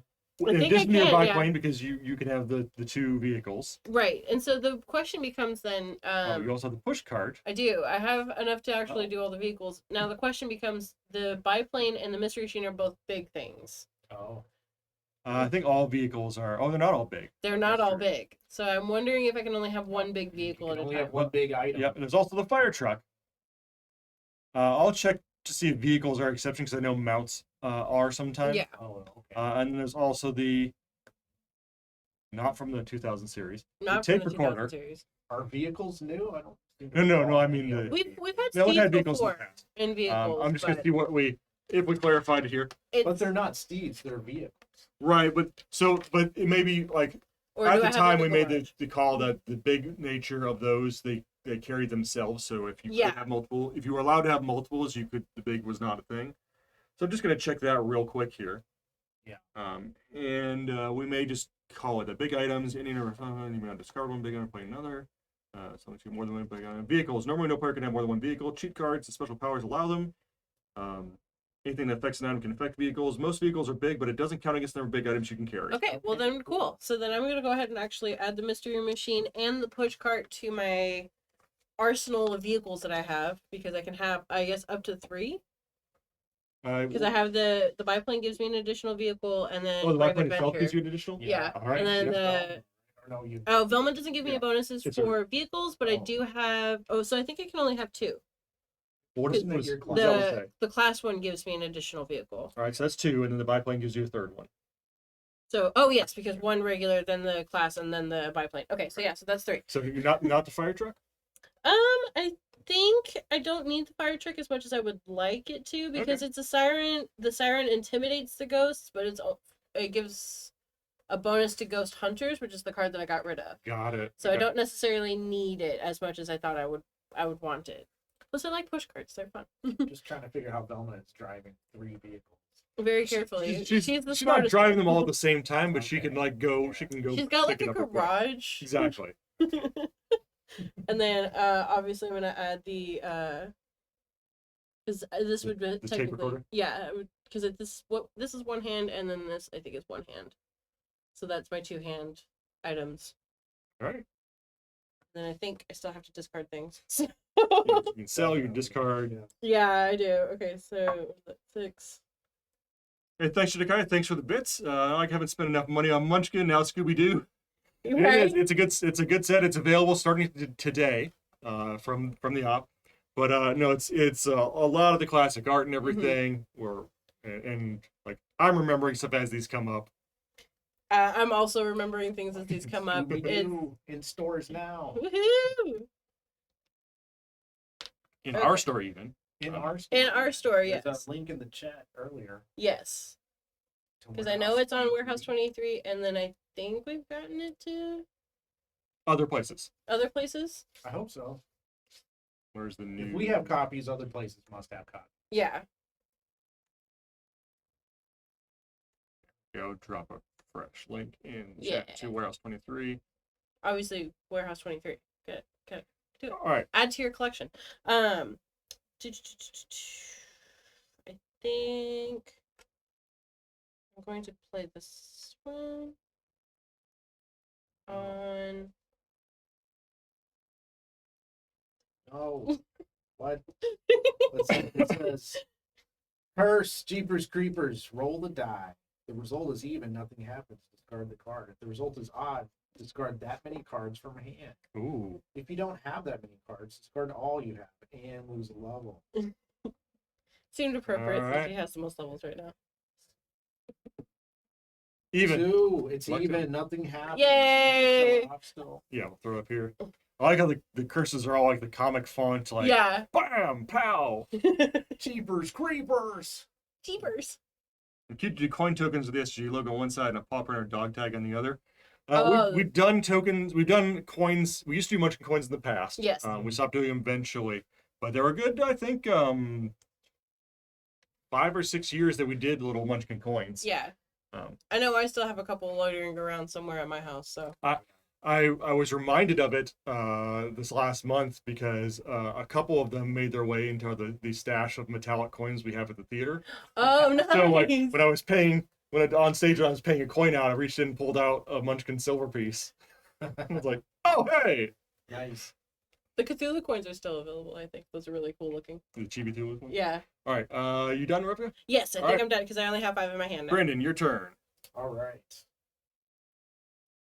I in think I addition to your can, biplane because you can have the 2 vehicles. Right. And so the question becomes then You also have the push cart. I do. I have enough to actually do all the vehicles. Now the question becomes the biplane and the mystery machine are both big things. Oh. I think all vehicles are. Oh, they're not all big. They're not That's all true. big. So I'm wondering if I can only have 1 big You vehicle can at a only time. have one big item. Yep, and there's also the fire truck. I'll check to see if vehicles are exception because I know mounts are sometimes. Yeah. Oh, okay. And then there's also the. Not from the 2000 series. Not tape from the recorder. 2000 series. Are vehicles new? I don't. seem to No, recall I any mean of the- them. We've had No, we've Steve had vehicles in the before past. in vehicles. I'm just gonna but see if we clarified it here. it's, But they're not Steves. They're vehicles. Right, but it may be like or at do the I have time like we a made garage? the call that the big nature of those they carry themselves. So if you Yeah. could have multiple, if you were allowed to have multiples, you could. The big was not a thing. So I'm just gonna check that out real quick here. Yeah. And we may just call it a big items. Any number of you may discard one big item, play another. So two more than one big item. Vehicles. Normally, no player can have more than 1 vehicle. Cheat cards and special powers allow them. Anything that affects an item can affect vehicles. Most vehicles are big, but it doesn't count against the number of big items you can carry. Okay, well then cool. So then I'm gonna go ahead and actually add the mystery machine and the push cart to my arsenal of vehicles that I have because I can have I guess up to 3 because I have the biplane gives me an additional vehicle and then Oh, the Brave biplane itself Adventure. gives you an additional? Yeah, All right. and then Yep. No, you. oh Velma doesn't give me Yeah. bonuses It's for vehicles, but I Oh. do have so I think I can only have 2. What does Isn't that what your does that one say? The class one gives me an additional vehicle. All right, so that's 2, and then the biplane gives you a 3rd one. So oh yes, because 1 regular, then the class, and then the biplane. Okay, so yeah, so that's 3. So you're not the fire truck? I think I don't need the fire truck as much as I would like it to because it's a siren. The siren intimidates the ghosts, but it gives a bonus to ghost hunters, which is the card that I got rid of. Got it. So I Okay. don't necessarily need it as much as I thought I would want it. Plus, I like push carts; they're fun. Just trying to figure out how Velma is driving 3 vehicles. Very carefully. She's the not smartest driving them one. all at the same time, but she Okay. can like go. She can go. She's got pick like it a up real quick. garage. Exactly. And then obviously I'm gonna add the Because this would be the tape technically, recorder? yeah, because this is one hand, and then this I think is one hand. So that's my 2-hand items. All right. Then I think I still have to discard things. You can sell, you can discard. Yeah. Yeah, I do. Okay, so 6. Hey, thanks, Shidakai. Thanks for the bits. I haven't spent enough money on Munchkin, now Scooby-Doo. Right? It's a good set. It's available starting today from the op. But no, it's a lot of the classic art and everything. And like I'm remembering stuff as these come up. I'm also remembering things as these come up. It's Scooby-Doo in stores now. woohoo! In Okay. our store, even. In our store. In our store, There's yes. a link in the chat earlier. Yes. to Because I know it's on Warehouse 23, and then I think we've gotten it to Other places. other places. I hope so. Where's the new? If we have copies, other places must have copies. Yeah. Go drop a fresh link in Yeah. chat to Warehouse 23. Obviously, Warehouse 23. Good. Do it. All right. Add to your collection. I think I'm going to play this one on. No. What? It says, curse, jeepers creepers, roll the die. The result is even, nothing happens. Discard the card. If the result is odd, discard that many cards from hand. Ooh. If you don't have that many cards, discard all you have and lose a level. Seemed appropriate since Alright. he has the most levels right now. Even. 2, it's Lucky. even, nothing happens. Yay! Show it off still. Yeah, we'll throw it up here. I like how the curses are all like the comic font, like Yeah. bam, pow. Jeepers creepers! Jeepers. The cute coin tokens with the SG logo on one side and a paw print or dog tag on the other. Oh. We've done tokens. We've done coins. We used to do Munchkin coins in the past. Yes. We stopped doing them eventually, but they were good. I think 5 or 6 years that we did little Munchkin coins. Yeah. I know I still have a couple loitering around somewhere at my house, so. I was reminded of it this last month because a couple of them made their way into the stash of metallic coins we have at the theater. Oh, nice. So like on stage when I was paying a coin out, I reached in and pulled out a Munchkin silver piece. I was like, oh hey! Nice. The Cthulhu coins are still available, I think. Those are really cool looking. The Chibi Two one. Yeah. All right, you done, Revka? Yes, I think Alright. I'm done because I only have 5 in my hand now. Brandon, your turn. All right.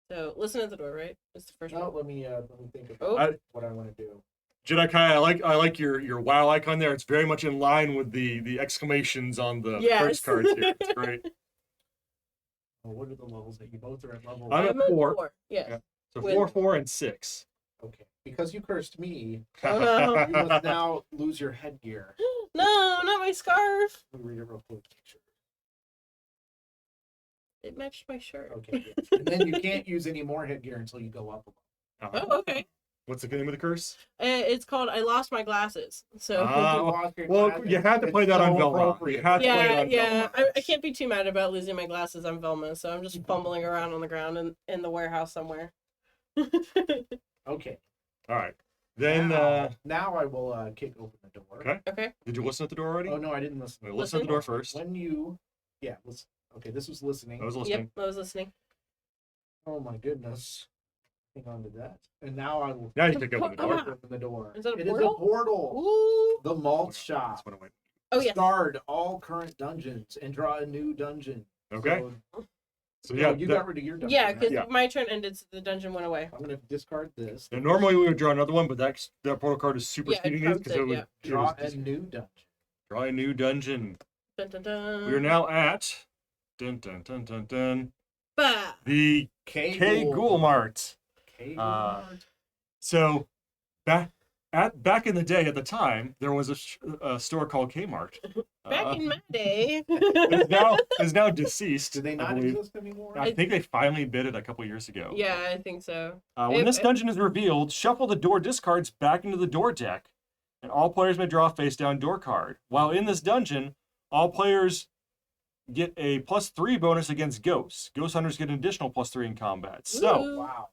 So listen at the door, right? That's the first No, one. let me think Oh. about what I want to do. Jedi Kai, I like your WoW icon there. It's very much in line with the exclamations on the Yes. curse cards here. It's great. Oh, what are the levels that you both are at level? I'm one? at 4. Yes. Yeah. So With- 4, 4, and 6. Okay. Because you cursed me, Oh no. you must now lose your headgear. No, not my scarf. Let me read it real quick. It matched my shirt. Okay. Yeah. And then you can't use any more headgear until you go up a level. Oh, okay. What's the name of the curse? It's called I Lost My Glasses. So. Well, you had to play that on Velma. You had to play it Yeah, on yeah. Velma. I can't be too mad about losing my glasses on Velma, so I'm just fumbling around on the ground in the warehouse somewhere. Okay. All right. Then, now I will kick open the door. Okay. Okay. did you listen at the door already? Oh no, I didn't listen. Wait, listen at the door first. When you, yeah, listen. Okay, this was listening. I was listening. Yep, I was listening. Oh my goodness. Hang on to that. And now I will Now you pick open the Oh, door. wow. open the door. Is that a It portal? is a portal. Ooh. The malt That's shop. what I went. Oh yeah. Discard all current dungeons and draw a new dungeon. Okay. So, So yeah, you got rid of your dungeon. Yeah, right? because Yeah. my turn ended, so the dungeon went away. I'm gonna discard this. now, normally we would draw another one, but that portal card is superseding these trumps because it, it would yeah. Draw it was a new dungeon. draw a new dungeon. Dun, dun, dun. We are now at dun dun dun dun dun Bah. the K Ghoul Mart. K So back in the day, at the time, there was a store called Kmart. Back in my day. is now deceased. Do they I not believe. exist anymore? I think they finally bid it a couple years ago. Yeah, I think so. When If- this dungeon is revealed, shuffle the door discards back into the door deck, and all players may draw a face-down door card. While in this dungeon, all players get a +3 bonus against ghosts. Ghost hunters get an additional +3 in combat. So, Ooh. Wow.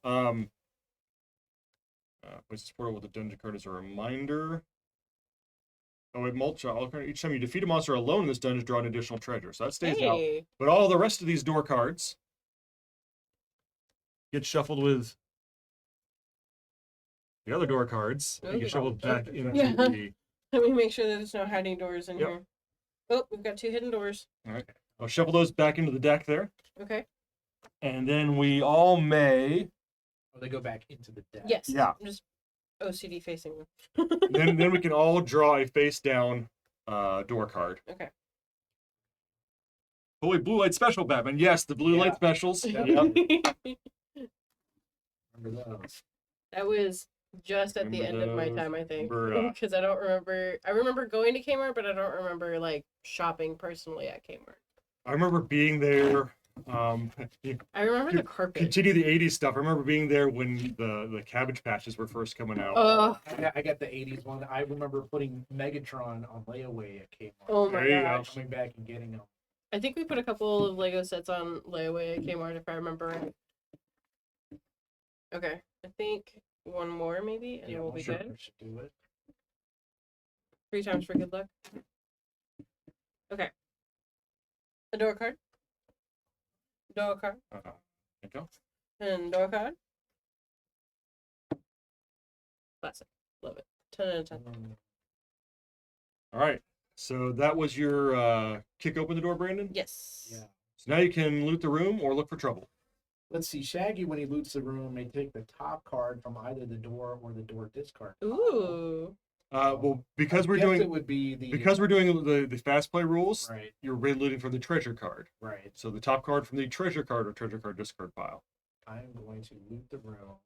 place this portal with the dungeon card as a reminder. Oh, it mulch. Each time you defeat a monster alone in this dungeon, draw an additional treasure. So that stays out. Hey. But all the rest of these door cards get shuffled with the other door cards. And Oh, get shuffled back into Yeah. the. Let me make sure that there's no hiding doors in Yep. here. Oh, we've got 2 hidden doors. All right. I'll shuffle those back into the deck there. Okay. And then we all may. Or they go back into the deck. Yes. Yeah. I'm just OCD facing them. then we can all draw a face down door card. Okay. Holy blue light special, Batman. Yes, the blue Yeah. light specials. Yeah. Yep. Remember those. That was just at the end Remember of my those? time, I think. Remember, Because I don't remember. I remember going to Kmart, but I don't remember like shopping personally at Kmart. I remember being there. I remember the carpet. Continue the 80s stuff. I remember being there when the Cabbage Patches were first coming out. I got the 80s one. I remember putting Megatron on layaway at Kmart. Oh my There you go. gosh. Coming back and getting them. I think we put a couple of Lego sets on layaway at Kmart, if I remember right. Okay. I think one more maybe, and we'll be sure. good. Should do it. 3 times for good luck. Okay. A door card. Door card. There you go. And door card. Classic. Love it. 10 out of 10. All right. So that was your kick open the door, Brandon? Yes. Yeah. So now you can loot the room or look for trouble. Let's see. Shaggy, when he loots the room, may take the top card from either the door or the door discard pile. Ooh. Well, because I we're guess doing it would be the the fast play rules, right, you're really looting for the treasure card. right. So the top card from the treasure card or treasure card discard pile. I'm going to loot the room.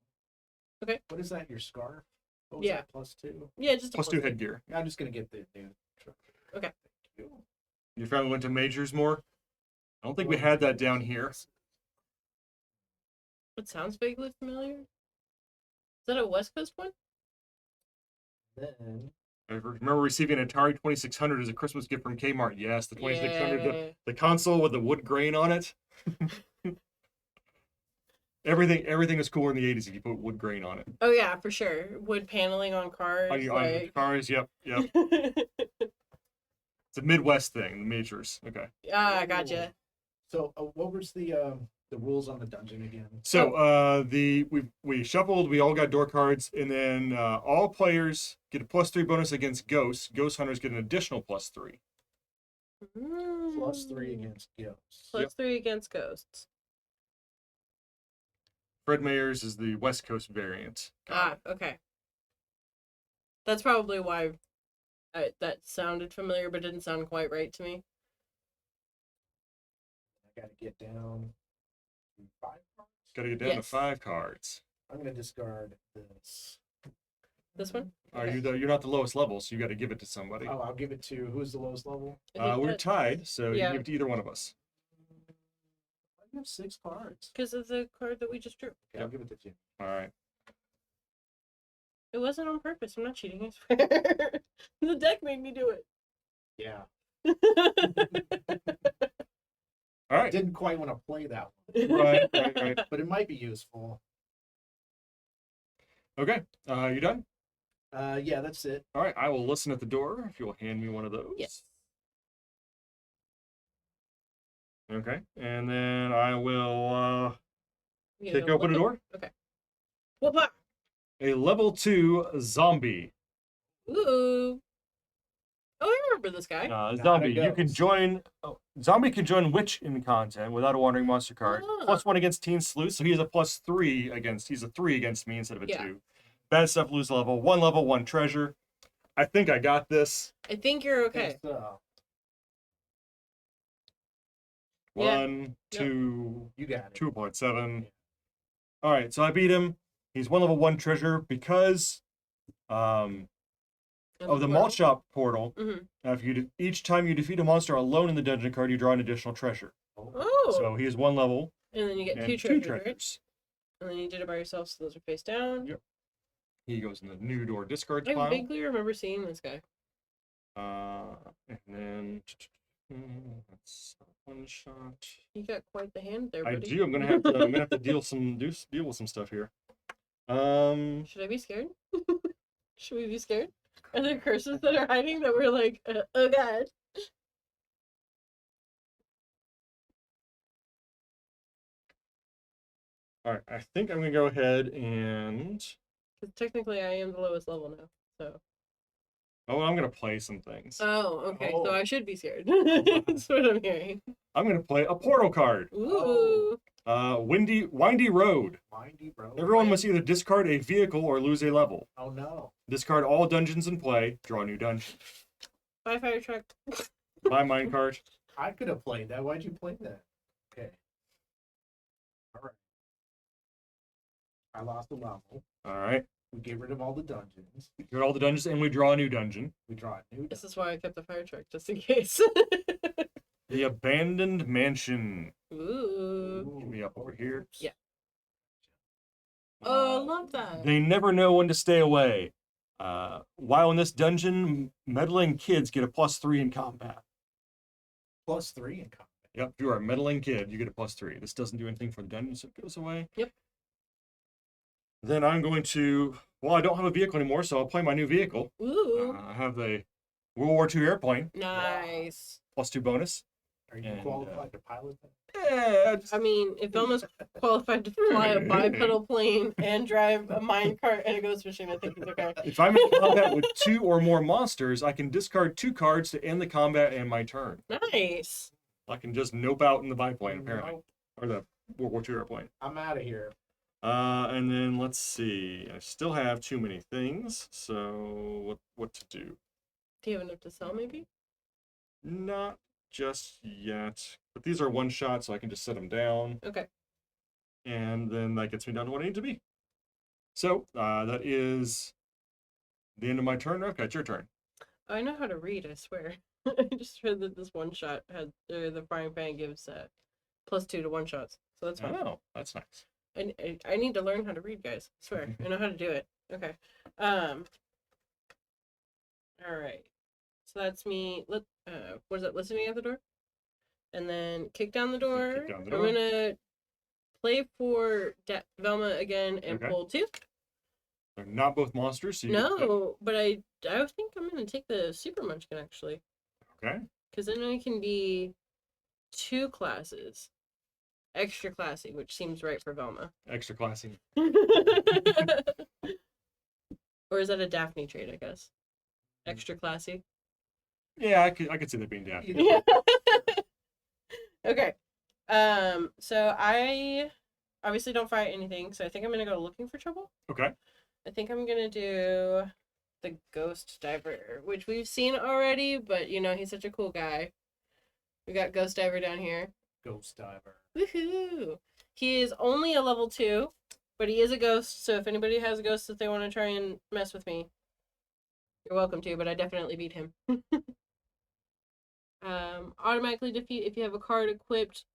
Okay. What is that? Your scarf? What was Yeah. that, +2? Yeah, just a Plus 2 headgear. Yeah, I'm just gonna get the new. Okay. Thank you. Your family went to Majors more? I don't think we had that down here. It sounds vaguely familiar. Is that a West Coast one? Then I remember receiving an Atari 2600 as a Christmas gift from Kmart. Yes, the 2600, Yeah. the console with the wood grain on it. Everything is cooler in the 80s if you put wood grain on it. Oh yeah, for sure. Wood paneling on cars. On like... cars, yep. It's a Midwest thing, the Majors. Okay. Ah, gotcha. So what was the rules on the dungeon again? So we shuffled, we all got door cards, and then all players get a +3 bonus against ghosts. Ghost hunters get an additional +3. +3 against ghosts. +3 against ghosts. Fred Mayer's is the West Coast variant. Ah, okay. That's probably why that sounded familiar, but didn't sound quite right to me. I gotta get down to 5 cards. Got to get down to Yes. 5 cards. I'm gonna discard this. This one? You're not the lowest level, so you got to give it to somebody. Oh, I'll give it to who's the lowest level? I think We're that- tied, so you Yeah. can give it to either one of us. I have 6 cards. Because of the card that we just drew. Okay, I'll give it to Jim. All right. It wasn't on purpose. I'm not cheating. I swear. The deck made me do it. Yeah. All I right. didn't quite want to play that one, Right. but it might be useful. Okay. You done? Yeah, that's it. All right. I will listen at the door if you'll hand me one of those. Yes. Okay. And then I will Yeah, kick open a door. Whoop-ah! A level 2 zombie. Ooh. Oh, I remember this guy. Zombie. it You can goes. join. Zombie can join Witch in content without a wandering monster card. Ah. +1 against Teen Sleuth, so he has a +3 against. He's a 3 against me instead of a Yeah. 2. Bad stuff. Lose level 1 treasure. I think I got this. I think you're okay. So, Yeah. 1, 2, you got it. 2.7. All right, so I beat him. He's 1 treasure because of the malt shop portal. Mhm. If you each time you defeat a monster alone in the dungeon card, you draw an additional treasure. Oh. So he is 1 level And then you get and 2 2 treasures, right? treasures. And then you did it by yourself, so those are face down. Yep. He goes in the new door discards I pile. vaguely remember seeing this guy. And then that's one shot. You got quite the hand there, I buddy. do. I'm gonna have to deal with some stuff here. Should I be scared? Should we be scared? Are there curses that are hiding that we're like, oh god? All right, I think I'm gonna go ahead and. Because technically I am the lowest level now, so. Oh, I'm gonna play some things. Oh, okay. Oh. So I should be scared. That's what I'm hearing. I'm gonna play a portal card. Ooh. Windy Road. Windy Road. Everyone must either discard a vehicle or lose a level. Oh no. Discard all dungeons in play. Draw a new dungeon. Bye, fire truck. Buy minecart. I could have played that. Why'd you play that? Okay. All right. I lost a level. All right. We get rid of all the dungeons. We get all the dungeons and we draw a new dungeon. We draw a new This dungeon. is why I kept the fire truck, just in case. The Abandoned Mansion. Ooh. Get me up over here. Yeah. Oh, I love that. They never know when to stay away. While in this dungeon, meddling kids get a +3 in combat. +3 in combat. Yep, if you are a meddling kid, you get a +3. This doesn't do anything for the dungeon, so it goes away. Yep. Then I'm going to, well, I don't have a vehicle anymore, so I'll play my new vehicle. Ooh. I have the World War II airplane, Nice. +2 bonus. Are you And, qualified to pilot that? Yeah, I mean, if Velma's qualified to fly a bipedal plane and drive a minecart and a ghost machine, I think he's okay. if I'm in combat with 2 or more monsters, I can discard 2 cards to end the combat and my turn. Nice. I can just nope out in the biplane, apparently. Nope. Or the World War II airplane. I'm out of here. And then let's see. I still have too many things, so what to do? Do you have enough to sell, maybe? Not just yet. But these are one shot, so I can just set them down. Okay. And then that gets me down to what I need to be. So, that is the end of my turn. Okay, it's your turn. I know how to read, I swear. I just heard that this one shot had, the frying pan gives +2 to one shots. So that's fine. Oh, that's nice. I need to learn how to read, guys. I swear. I know how to do it. Okay. All right. So that's me. What is that? Listening at the door? And then kick down the door. Kick down the door. I'm gonna play for Velma again and Okay. pull 2. They're not both monsters, so you get the- No, but I think I'm gonna take the Super Munchkin actually. Okay. Because then I can be 2 classes. Extra classy, which seems right for Velma. Extra classy. Or is that a Daphne trait, I guess? Extra classy? Yeah, I could see that being down. Yeah. Okay. So I obviously don't fight anything, so I think I'm gonna go looking for trouble. Okay. I think I'm gonna do the Ghost Diver, which we've seen already, but you know, he's such a cool guy. We got Ghost Diver down here. Ghost Diver. Woohoo! He is only a level 2, but he is a ghost, so if anybody has a ghost that they want to try and mess with me, you're welcome to, but I definitely beat him. Automatically defeat if you have a card equipped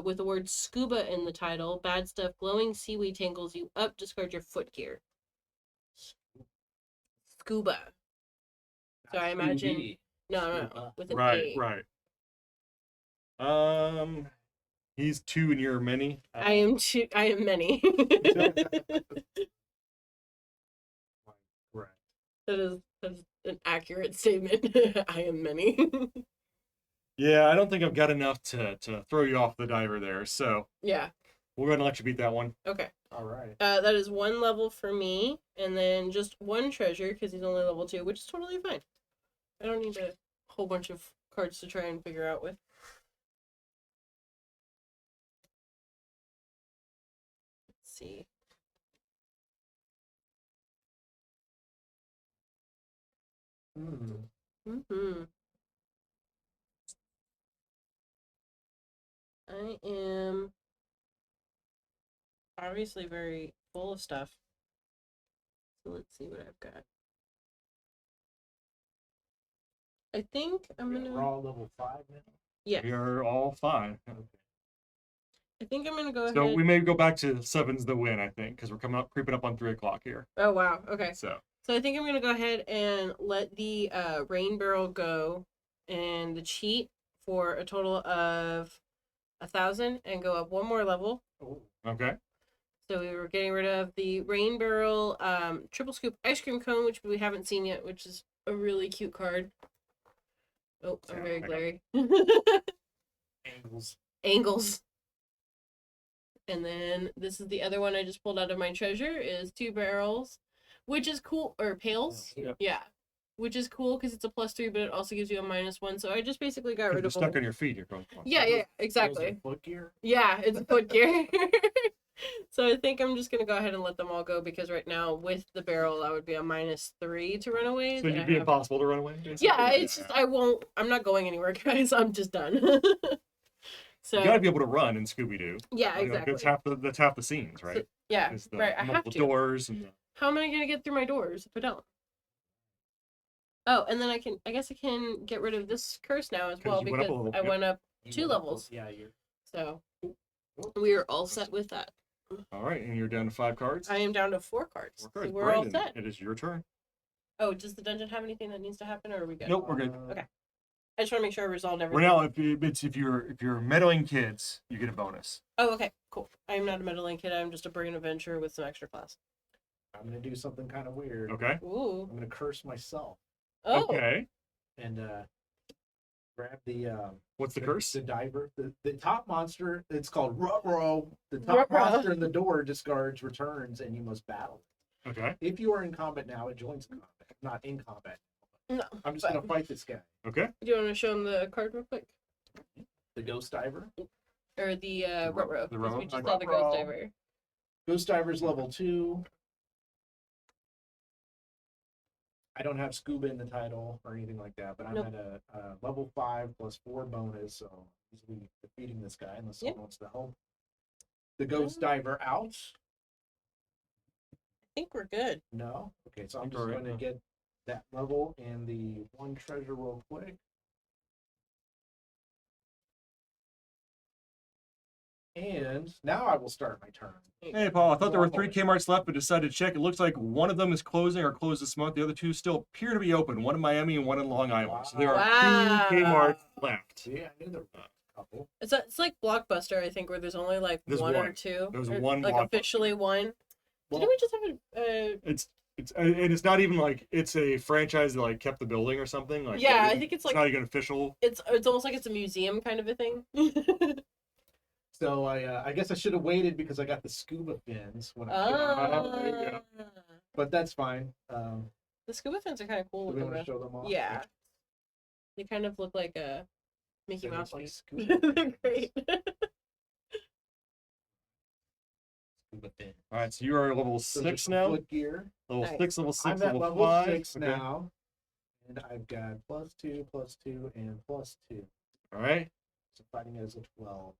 with the word scuba in the title. Bad stuff, glowing seaweed tangles you up, discard your foot gear. Scuba. So I imagine... Scooby. No, Scuba. with an Right, A. right. He's 2 and you're many. I am many. Correct. That is an accurate statement. I am many. Yeah, I don't think I've got enough to throw you off the diver there, so Yeah. we'll go ahead and let you beat that one. Okay. All right. That is 1 level for me, and then just 1 treasure because he's only level 2, which is totally fine. I don't need a whole bunch of cards to try and figure out with. Let's see. Mm-hmm. I am obviously very full of stuff. So let's see what I've got. I think I'm We're gonna. all level 5 now. Yeah, We are all 5. I think I'm gonna go So ahead. we may go back to 7's the win, I think, because we're creeping up on 3 o'clock here. Oh wow. Okay. So So I think I'm gonna go ahead and let the rain barrel go and the cheat for a total of 1,000 and go up 1 more level. Oh, okay. So we were getting rid of the rain barrel, triple scoop ice cream cone, which we haven't seen yet, which is a really cute card. Oh, I'm very glary. Angles. Angles. And then this is the other one I just pulled out of my treasure is 2 barrels, which is cool, or pails. Yeah. Which is cool because it's a +3, but it also gives you a -1. So I just basically got rid You're of stuck them. on your feet. You're going. Yeah, exactly. Foot gear. Yeah, it's foot gear. So I think I'm just gonna go ahead and let them all go because right now with the barrel I would be a -3 to run away. So you'd be impossible to run away. Basically? Yeah, it's just I'm not going anywhere, guys. I'm just done. So You gotta be able to run in Scooby-Doo. yeah, Like, exactly. that's half the scenes, right? So, yeah, Is the right. I have multiple to. doors and How am I gonna get through my doors if I don't? Oh, and then I guess I can get rid of this curse now as 'Cause well you went up a because level, I yep. went up You 2 went up levels. Yeah, you're. So we are all set with that. all right, and you're down to 5 cards. I am down to 4 cards. 4 cards. So we're all Brandon, set. it is your turn. Oh, does the dungeon have anything that needs to happen, or are we good? Nope, we're good. Okay. I just want to make sure I resolved We're everything. now if you're meddling kids, you get a bonus. Oh, okay, cool. I am not a meddling kid. I'm just a brilliant adventurer with some extra class. I'm gonna do something kind of weird. Okay. Ooh. I'm gonna curse myself Oh. Okay. and grab the What's the curse? The diver. The top monster. It's called Ruh-roh. The top Ruh-roh. monster in the door discards returns, and you must battle. Okay. If you are in combat now, it joins combat. Not in combat. No. I'm just gonna fight this guy. Okay. Do you want to show him the card real quick? The ghost diver. Or the Ruh-roh? the Because we Ruh-roh? just saw the ghost Ruh-roh. diver. Ghost diver's level 2. I don't have scuba in the title or anything like that, but I'm Nope. at a level 5 plus 4 bonus, so easily defeating this guy unless someone wants to help. The ghost diver out. I think we're good. No. Okay, so I'm Think just we're going right to now. get that level and the 1 treasure real quick. And now I will start my turn. Hey, Paul. I thought there were 3 Normal. Kmart's left, but decided to check. It looks like one of them is closing or closed this month. The other 2 still appear to be open. One in Miami and one in Long Island. So there are Wow. 2 Kmart's left. See, I knew there were a couple. It's like Blockbuster, I think, where there's only like There's one or one. 2. There's or, one like Blockbuster. officially one. Well, Didn't we just have a? It's and it's not even like it's a franchise that like kept the building or something. Like Yeah, I think it's like not even official. it's almost like it's a museum kind of a thing. So I guess I should have waited because I got the scuba fins when I there you go. but that's fine. The scuba fins are kind of cool Do we looking. want to Though. show them off? Yeah, they kind of look like a Mickey They Mouse look like ones. scuba They're fins. great. Scuba fins. All right, so you are level Those are 6 some now. Foot gear. Level Nice. 6, level 6, I'm at level level 5. 6 Okay. now. And I've got +2, +2, and +2. All right. So fighting as a 12.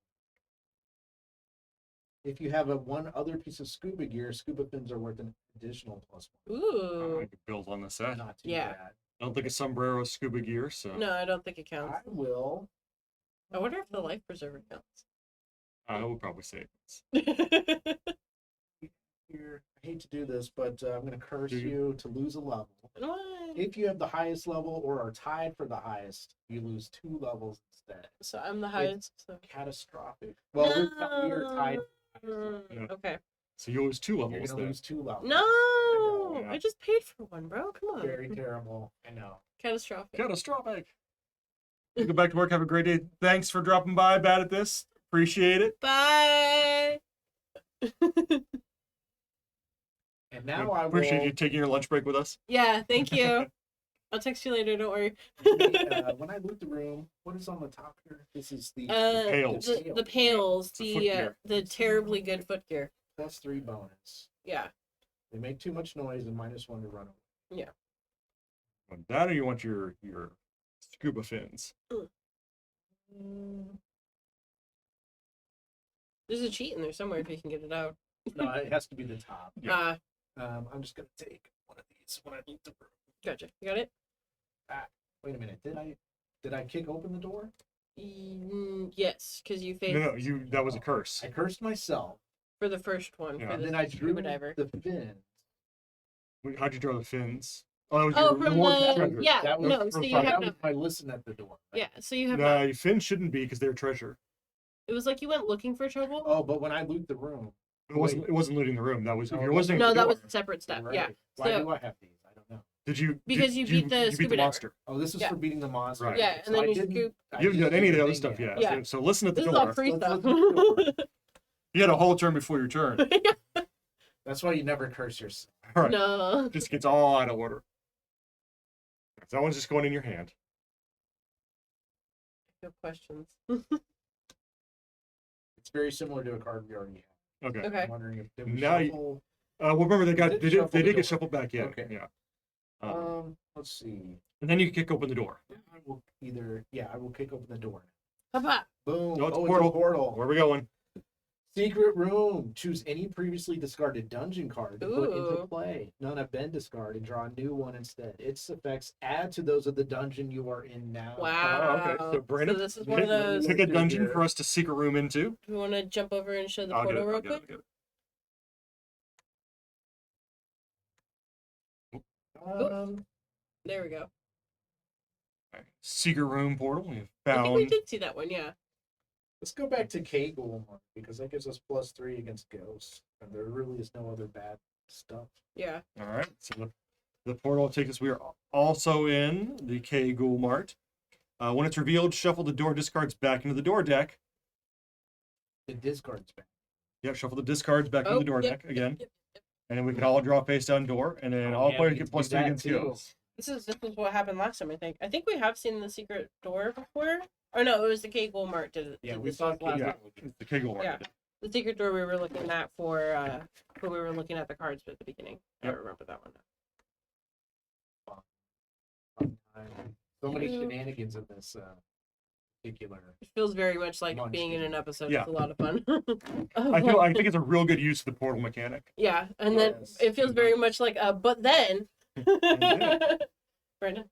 If you have one other piece of scuba gear, scuba fins are worth an additional +1. I Ooh. could build on the set. Not too Yeah. bad. I don't think a sombrero is scuba gear, so No, I don't think it counts. I will. I wonder if the life preserver counts. I would probably say it's. Here, I hate to do this, but I'm going to curse Do you? you to lose a level. What? If you have the highest level or are tied for the highest, you lose 2 levels instead. So I'm the highest. So. Catastrophic. Well, we are tied. Yeah. Okay. So you lose 2 You're levels going to then. lose 2 levels. No, yeah. I just paid for one, bro. Come on. Very terrible. I know. Catastrophic. Catastrophic. You go back to work. Have a great day. Thanks for dropping by. Bad at this. Appreciate it. Bye. And now I will. Appreciate you taking your lunch break with us. Yeah, thank you. I'll text you later. Don't worry. When I loot the room, what is on the top here? This is the pails. The pails, It's a foot gear. the terribly good foot gear. +3 bonus. Yeah. They make too much noise and -1 to run away. Want that, or you want your scuba fins? There's a cheat in there somewhere if you can get it out. No, it has to be the top. Yeah. I'm just gonna take one of these when I loot the room. Gotcha. You got it? Wait a minute. Did I kick open the door? Yes, because you faced No, that was a curse. I cursed myself. for the first one. Yeah. For And the then I drew scuba diver. the fin. How'd you draw the fins? Oh, that was Oh, your from reward the treasure. yeah. That was No, so from you fire. have That no. was my listen at the door. Yeah, so you have. No, your fins shouldn't be because they're treasure. It was like you went looking for trouble. Oh, but when I loot the room, It wasn't looting the room. That was if No, you're it listening. No, to the that was door, a separate step. Right. Yeah. Why So do I have these? I don't know. Did you? Because you beat the you beat scuba the diver. monster. Oh, this is Yeah. for beating the monster. Right. Yeah, and then I you didn't- scoop. I You haven't didn't done any of do the the other thing stuff yet. Yeah. So listen at the This is door. all free Let's stuff. listen to the door. You had a whole turn before your turn. That's why you never curse yourself. All right. No. Just gets all out of order. That one's just going in your hand. No questions. It's very similar to a card we already have. Okay. Okay. I'm wondering if they would Now you- shuffle. Well, remember they did shuffle did the get door. shuffled back in. Okay. Yeah. Let's see. And then you can kick open the door. I will I will kick open the door. Papa. Boom. No, it's a It's portal. a portal. Where are we going? Secret room. Choose any previously discarded dungeon card to put into Ooh. play. None have been discarded. Draw a new one instead. Its effects add to those of the dungeon you are in now. Wow. Oh, okay. So Brandon, this is one of those. pick Do a dungeon here. for us to secret room into. we want to jump over and show the I'll portal get it. real I'll get it, quick? I'll get it. There we go. All right. Secret room portal. We I think we found. did see that one. Yeah. Let's go back to Kegel because that gives us +3 against ghosts. And there really is no other bad stuff. Yeah. All right. So the portal takes us. We are also in the K Ghoul Mart. When it's revealed, shuffle the door discards back into the door deck. The discard's back. Yep, shuffle the discards back into the door yep, deck again. yep, yep. And then we can all draw face down door, and then Oh, all yeah, players we get can plus do 3 that against too. ghosts. This is what happened last time. I think. I think we have seen the secret door before. Oh no, it was the Cake Walmart did it. Yeah, did we this saw last time. Yeah, it's the K Ghoul Mart. Yeah. The secret door we were looking at for when we were looking at the cards at the beginning. I Yep. remember that one. Fun time. So many Yeah. shenanigans in this particular. It feels very much like being in Munchkin. an episode. Yeah. It's a lot of fun. I think it's a real good use of the portal mechanic. Yeah, and then Yes. it feels very much like but then. then. Brandon.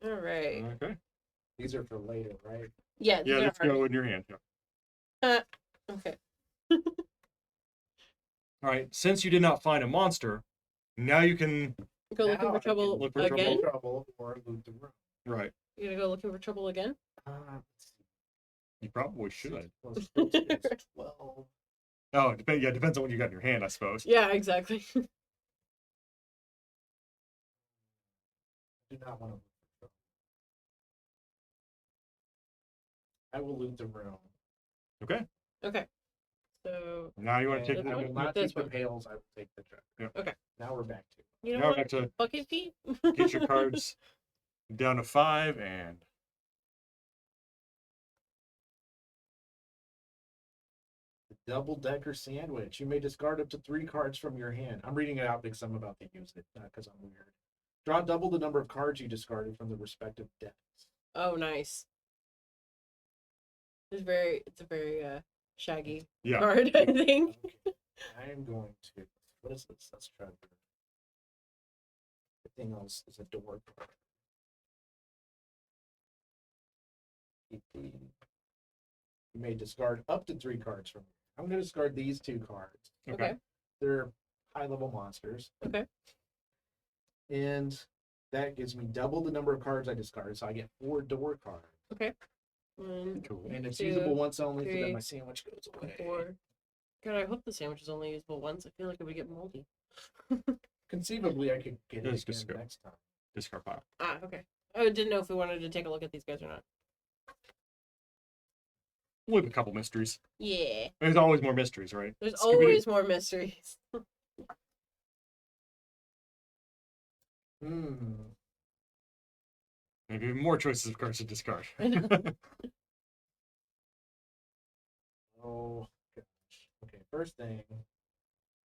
All right. Okay. These are for later, right? Yeah. Yeah, these let's are go in your hand. Yeah. Okay. All right. Since you did not find a monster, now you can. Go looking Now for I trouble can look for again. Trouble or loot the room. Right. You gonna go looking for trouble again? Let's see. You probably should. Plus 6 is 12. Oh, depends on what you got in your hand, I suppose. Yeah, exactly. I do not want to loot the room. I will loot the room. Okay. Okay. So Now you want to take And I will one? not This take the one. pails. I will take the truck. Yep. Okay. Now we're back to you know now what? back to Bucket feet. get your cards down to 5 and the double-decker sandwich. You may discard up to 3 cards from your hand. I'm reading it out because I'm about to use it, not because I'm weird. Draw double the number of cards you discarded from the respective decks. Oh, nice. It's a very shaggy yeah. card, I think. Okay. I am going to. What is this? Let's try to. The thing else is a door. You may discard up to 3 cards from. I'm going to discard these 2 cards. Okay. They're high-level monsters. Okay. And that gives me double the number of cards I discarded, so I get 4 door cards. Okay. 1, Cool. And it's 2, usable once only, so 3, then my sandwich goes away. 4. God, I hope the sandwich is only usable once. I feel like it would get moldy. Conceivably, I could get That's it good to again go. next time. Discard pile. Ah, okay. I didn't know if we wanted to take a look at these guys or not. We have a couple mysteries. Yeah. There's always more mysteries, right? There's Scooby-Doo. always more mysteries. Maybe even more choices of cards to discard. I know. Oh, gosh. Okay, first thing.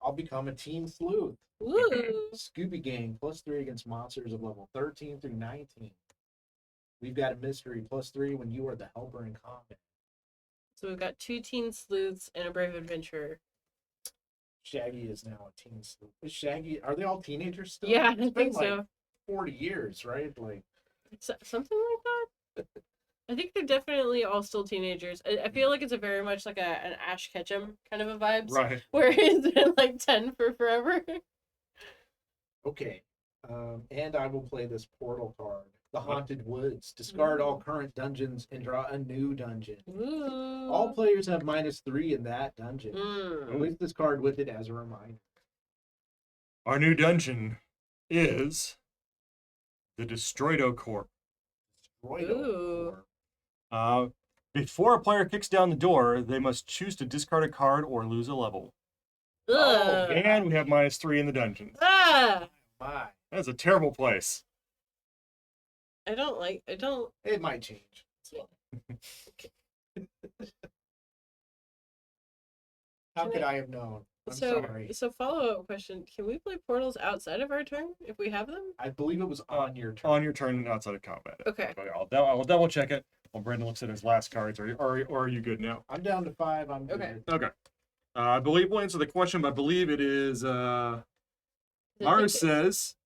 I'll become a team sleuth. Woo! Scooby Gang, +3 against monsters of level 13 through 19. We've got a mystery, +3 when you are the helper in combat. So we've got 2 teen sleuths and a brave adventurer. Shaggy is now a teen sleuth. Is Shaggy, are they all teenagers still? Yeah, It's I been think like so. 40 years, right? Like, Something like that. I think they're definitely all still teenagers. I feel like it's a very much like an Ash Ketchum kind of a vibes. Right. Where he's been like 10 for forever. okay, And I will play this portal card. The Haunted Woods. Discard all current dungeons and draw a new dungeon. Ooh. All players have -3 in that dungeon. Mm. Place this card with it as a reminder. Our new dungeon is the Destroido Corp. Ooh. Before a player kicks down the door, they must choose to discard a card or lose a level. Ugh. And we have -3 in the dungeon. Ah! My. That's a terrible place. I don't. It might change. How Can could I- I have known? I'm So, sorry. follow-up question. Can we play portals outside of our turn if we have them? I believe it was on your turn. On your turn and outside of combat. Okay. But I'll double check it while Brandon looks at his last cards. Or are you good now? I'm down to 5. I'm Okay. good. Okay. I believe we'll answer the question, but I believe it is. Mara says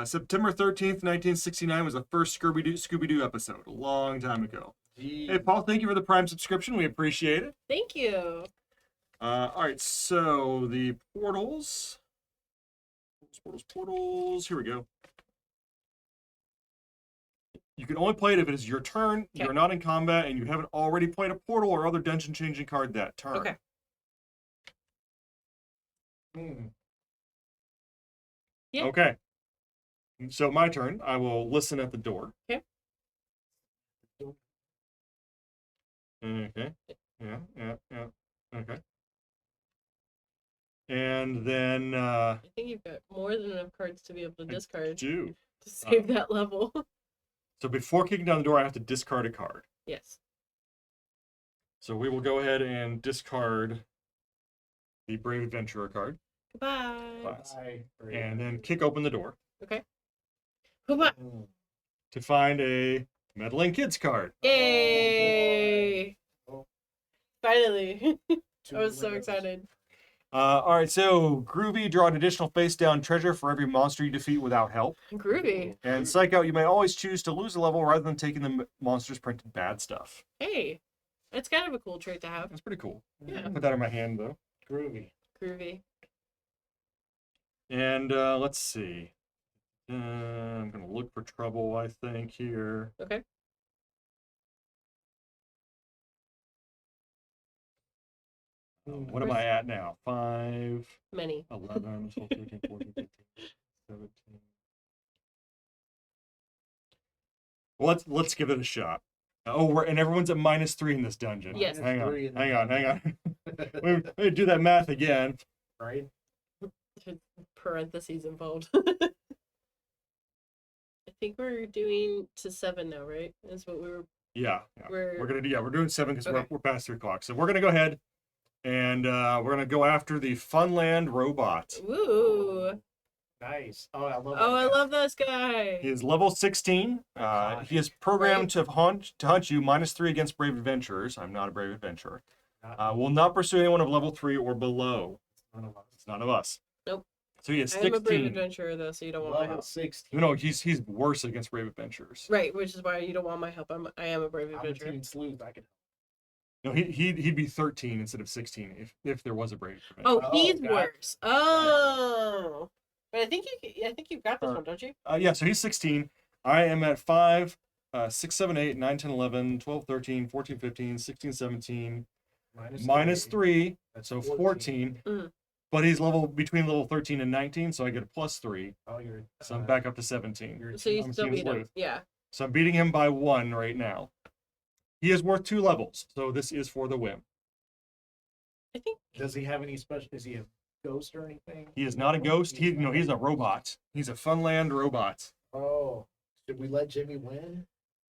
September 13th, 1969 was the first Scooby-Doo episode, a long time ago. Gee. Hey, Paul, thank you for the Prime subscription. We appreciate it. Thank you. All right, so the portals. Portals. Here we go. You can only play it if it is your turn, Okay. you're not in combat, and you haven't already played a portal or other dungeon-changing card that turn. Okay. Yeah. Okay. So my turn. I will listen at the door. Okay. Okay. Yeah. Okay. And then I think you've got more than enough cards to be able to discard do. to save that level. So before kicking down the door, I have to discard a card. Yes. So we will go ahead and discard the Brave Adventurer card. Goodbye. Class. Bye. And then kick open the door Goodbye. to find a Meddling Kids card. Yay! Oh. Finally. Two I was so windows. excited. All right, so Groovy, draw an additional face-down treasure for every monster you defeat without help. Groovy. And Psych Out, you may always choose to lose a level rather than taking the monster's printed bad stuff. Hey, it's kind of a cool trait to have. That's pretty cool. Yeah. Put that in my hand, though. Groovy. Groovy. And let's see. I'm going to look for trouble, I think, here. Okay. What am I at now? 5, Many. 11, 12, 13, 14, 15, 17. Well, let's give it a shot. Oh, and everyone's at -3 in this dungeon. Yes. Hang on. -3 in the Hang on. Let me do that math again. Right? Parentheses involved. I think we're doing to 7 now, right? Is what we were. Yeah. We're We're doing 7 because Okay. we're past 3 o'clock. So we're gonna go ahead and we're gonna go after the Funland robot. Ooh. Nice. Oh, I love Oh, I that. love this guy. He is level 16. He is programmed to hunt you -3 against brave adventurers. I'm not a brave adventurer. Will not pursue anyone of level 3 or below. It's none of us. Nope. So he is I am a brave 16. adventurer though, so you don't want my Level help. 16. No, he's worse against brave adventurers. Right, which is why you don't want my help. I am a brave I'm a adventurer. teen sleuth. I can. No, he'd be 13 instead of 16 if there was a brave adventurer. Oh, Oh, he's gotcha. worse. Oh. But I think you've got this one, don't you? Yeah, so he's 16. I am at 5, 6, 7, 8, 9, 10, 11, 12, 13, 14, 15, 16, 17, -3, That's so 14. Mhm. But he's between level 13 and 19, so I get a +3. Oh, you're. So I'm back up to 17. You're a So you teen- still Teen beat him. Sleuth. Yeah. So I'm beating him by 1 right now. He is worth 2 levels, so this is for the win. I think Does he have any special? Is he a ghost or anything? He is not a ghost. He's a robot. He's a Funland robot. Oh, should we let Jimmie win?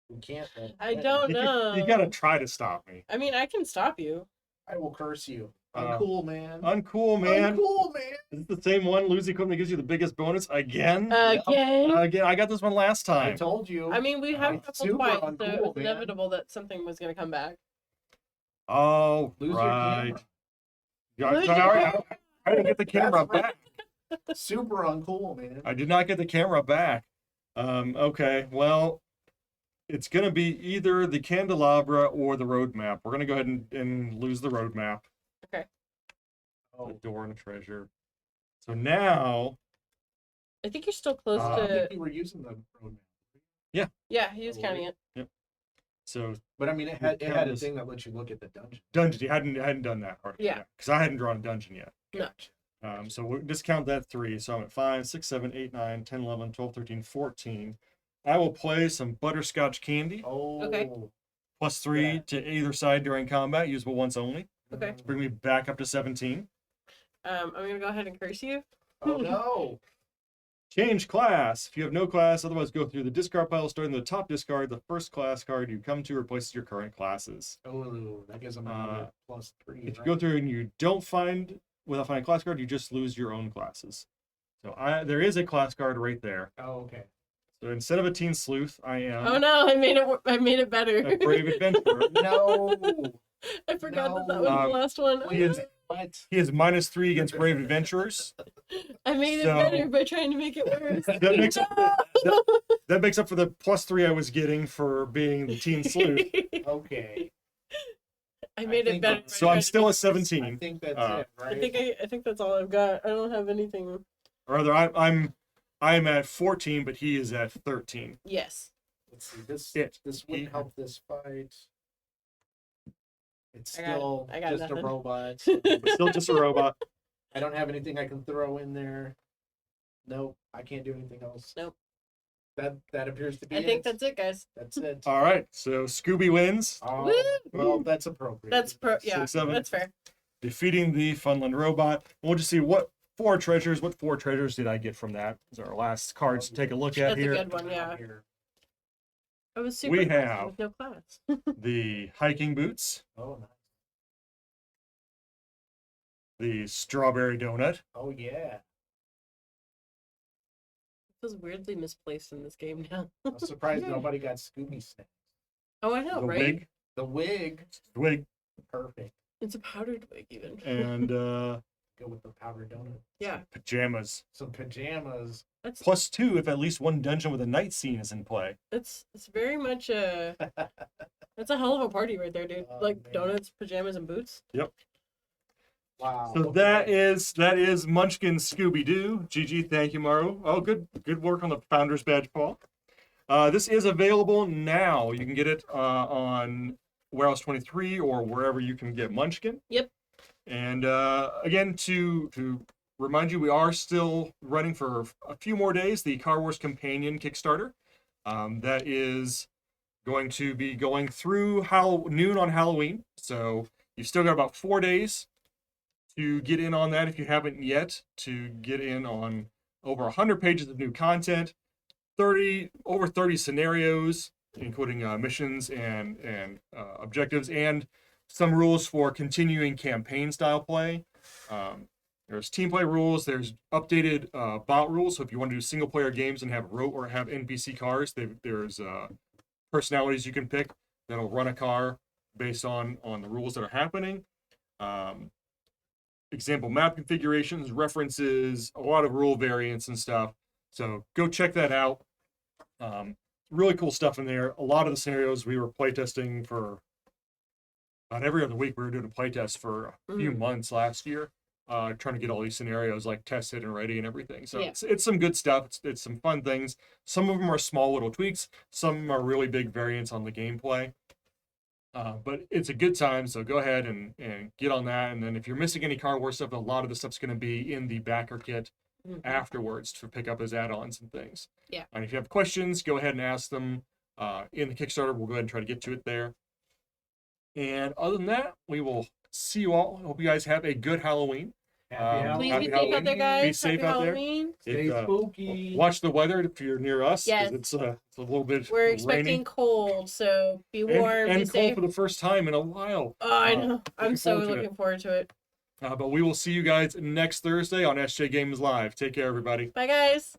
We can't. Then. I don't know. You gotta try to stop me. I mean, I can stop you. I will curse you. Uh, Uncool, man. Uncool, man. Uncool, man. Is this the same one? Losing equipment gives you the biggest bonus again? Again. Again, I got this one last I time. told you. I mean, we have It's coupled super twice, so uncool, it was man. inevitable that something was going to come back. Oh, Lose your right. camera. Yeah, Lose so your I didn't get the camera That's back. Super uncool, man. I did not get the camera back. Okay, well, it's going to be either the candelabra or the roadmap. We're going to go ahead and lose the roadmap. Okay. A door and a treasure. So now I think you're still close I to. think you were using the roadmap. Yeah, he was Oh, counting it. So But I mean, it had a thing that lets you look at the dungeon. dungeon, you hadn't done that part. Yeah. Because I hadn't drawn a dungeon yet. No. So we'll discount that 3. So I'm at 5, 6, 7, 8, 9, 10, 11, 12, 13, 14. I will play some butterscotch candy. Oh. Okay. Plus 3 Yeah. to either side during combat, usable once only. Okay. Bring me back up to 17. I'm gonna go ahead and curse you. Oh no. Change class. If you have no class, otherwise go through the discard pile, starting with the top discard. The first class card you come to replaces your current classes. Oh, that gives them another plus 3. If you go through and you don't find, without finding a class card, you just lose your own classes. So there is a class card right there. Oh, okay. So instead of a teen sleuth, I am Oh no, I made it better. a brave adventurer. No. I forgot that No. was the last one. He is What? he is -3 against brave adventurers. I made it So- better by trying to make it worse. That makes No! that makes up for the +3 I was getting for being the teen sleuth. Okay. I made it think- better. by So I'm trying to still make at it 17. I think that's Uh, it, right? I think that's all I've got. I don't have anything. Or rather, I'm at 14, but he is at 13. Yes. Let's see. This He- wouldn't help this fight. It's I got- still I got just nothing. a robot. Still just a robot. I don't have anything I can throw in there. Nope, I can't do anything else. Nope. That appears to be I think it. that's it, guys. That's it. All right, so Scooby wins, Oh, Woo! well, that's appropriate. Yeah, 6, 7. that's fair. defeating the Funland robot. We'll just see what four treasures did I get from that. These are our last cards to take a look at That's here. a good one, yeah. Here. I was super We impressed have- with no class. The hiking boots, Oh, nice. the strawberry donut, Oh, yeah. It was weirdly misplaced in this game now. I'm surprised nobody got Scooby Snacks. Oh, I know, the right? wig, The wig, perfect. It's a powdered wig, even. and Go with the powdered donut. Yeah, pajamas. Some pajamas. that's +2 if at least one dungeon with a night scene is in play. it's very much a that's a hell of a party right there, dude. Oh, Like man. donuts, pajamas, and boots. Wow. So that is Munchkin Scooby-Doo. GG, thank you, Maru. Oh, good work on the Founder's Badge, Paul. This is available now. You can get it on Warehouse 23 or wherever you can get Munchkin. Yep. And again, to remind you, we are still running for a few more days the Car Wars Companion Kickstarter. That is going to be going through noon on Halloween. So you've still got about 4 days to get in on that if you haven't yet, to get in on over 100 pages of new content, over 30 scenarios, including missions and objectives, and some rules for continuing campaign style play. There's team play rules. There's updated bot rules. So if you want to do single player games and have NPC cars, there's personalities you can pick that'll run a car based on the rules that are happening. Example map configurations, references, a lot of rule variants and stuff. So go check that out. Really cool stuff in there. A lot of the scenarios we were playtesting for about every other week. We were doing a playtest for a few months last year, trying to get all these scenarios like tested and ready and everything. So Yeah. it's some good stuff. It's some fun things. Some of them are small little tweaks. Some of them are really big variants on the gameplay. But it's a good time, so go ahead and get on that. And then if you're missing any Car Wars stuff, a lot of the stuff's going to be in the backer kit afterwards to pick up as add-ons and things. Yeah. And if you have questions, go ahead and ask them in the Kickstarter. We'll go ahead and try to get to it there. And other than that, we will see you all. Hope you guys have a good Halloween. Happy Please Happy be Halloween. safe out there, guys. Be safe Happy out there. Halloween. Stay It, spooky. Watch the weather if you're near us. 'Cause Yes. it's a little bit We're rainy. expecting cold, so be warm, and be cold safe. for the first time in a while. Oh, I know. I'm looking so forward to it. looking forward to it. But we will see you guys next Thursday on SJGames Live. Take care, everybody. Bye, guys.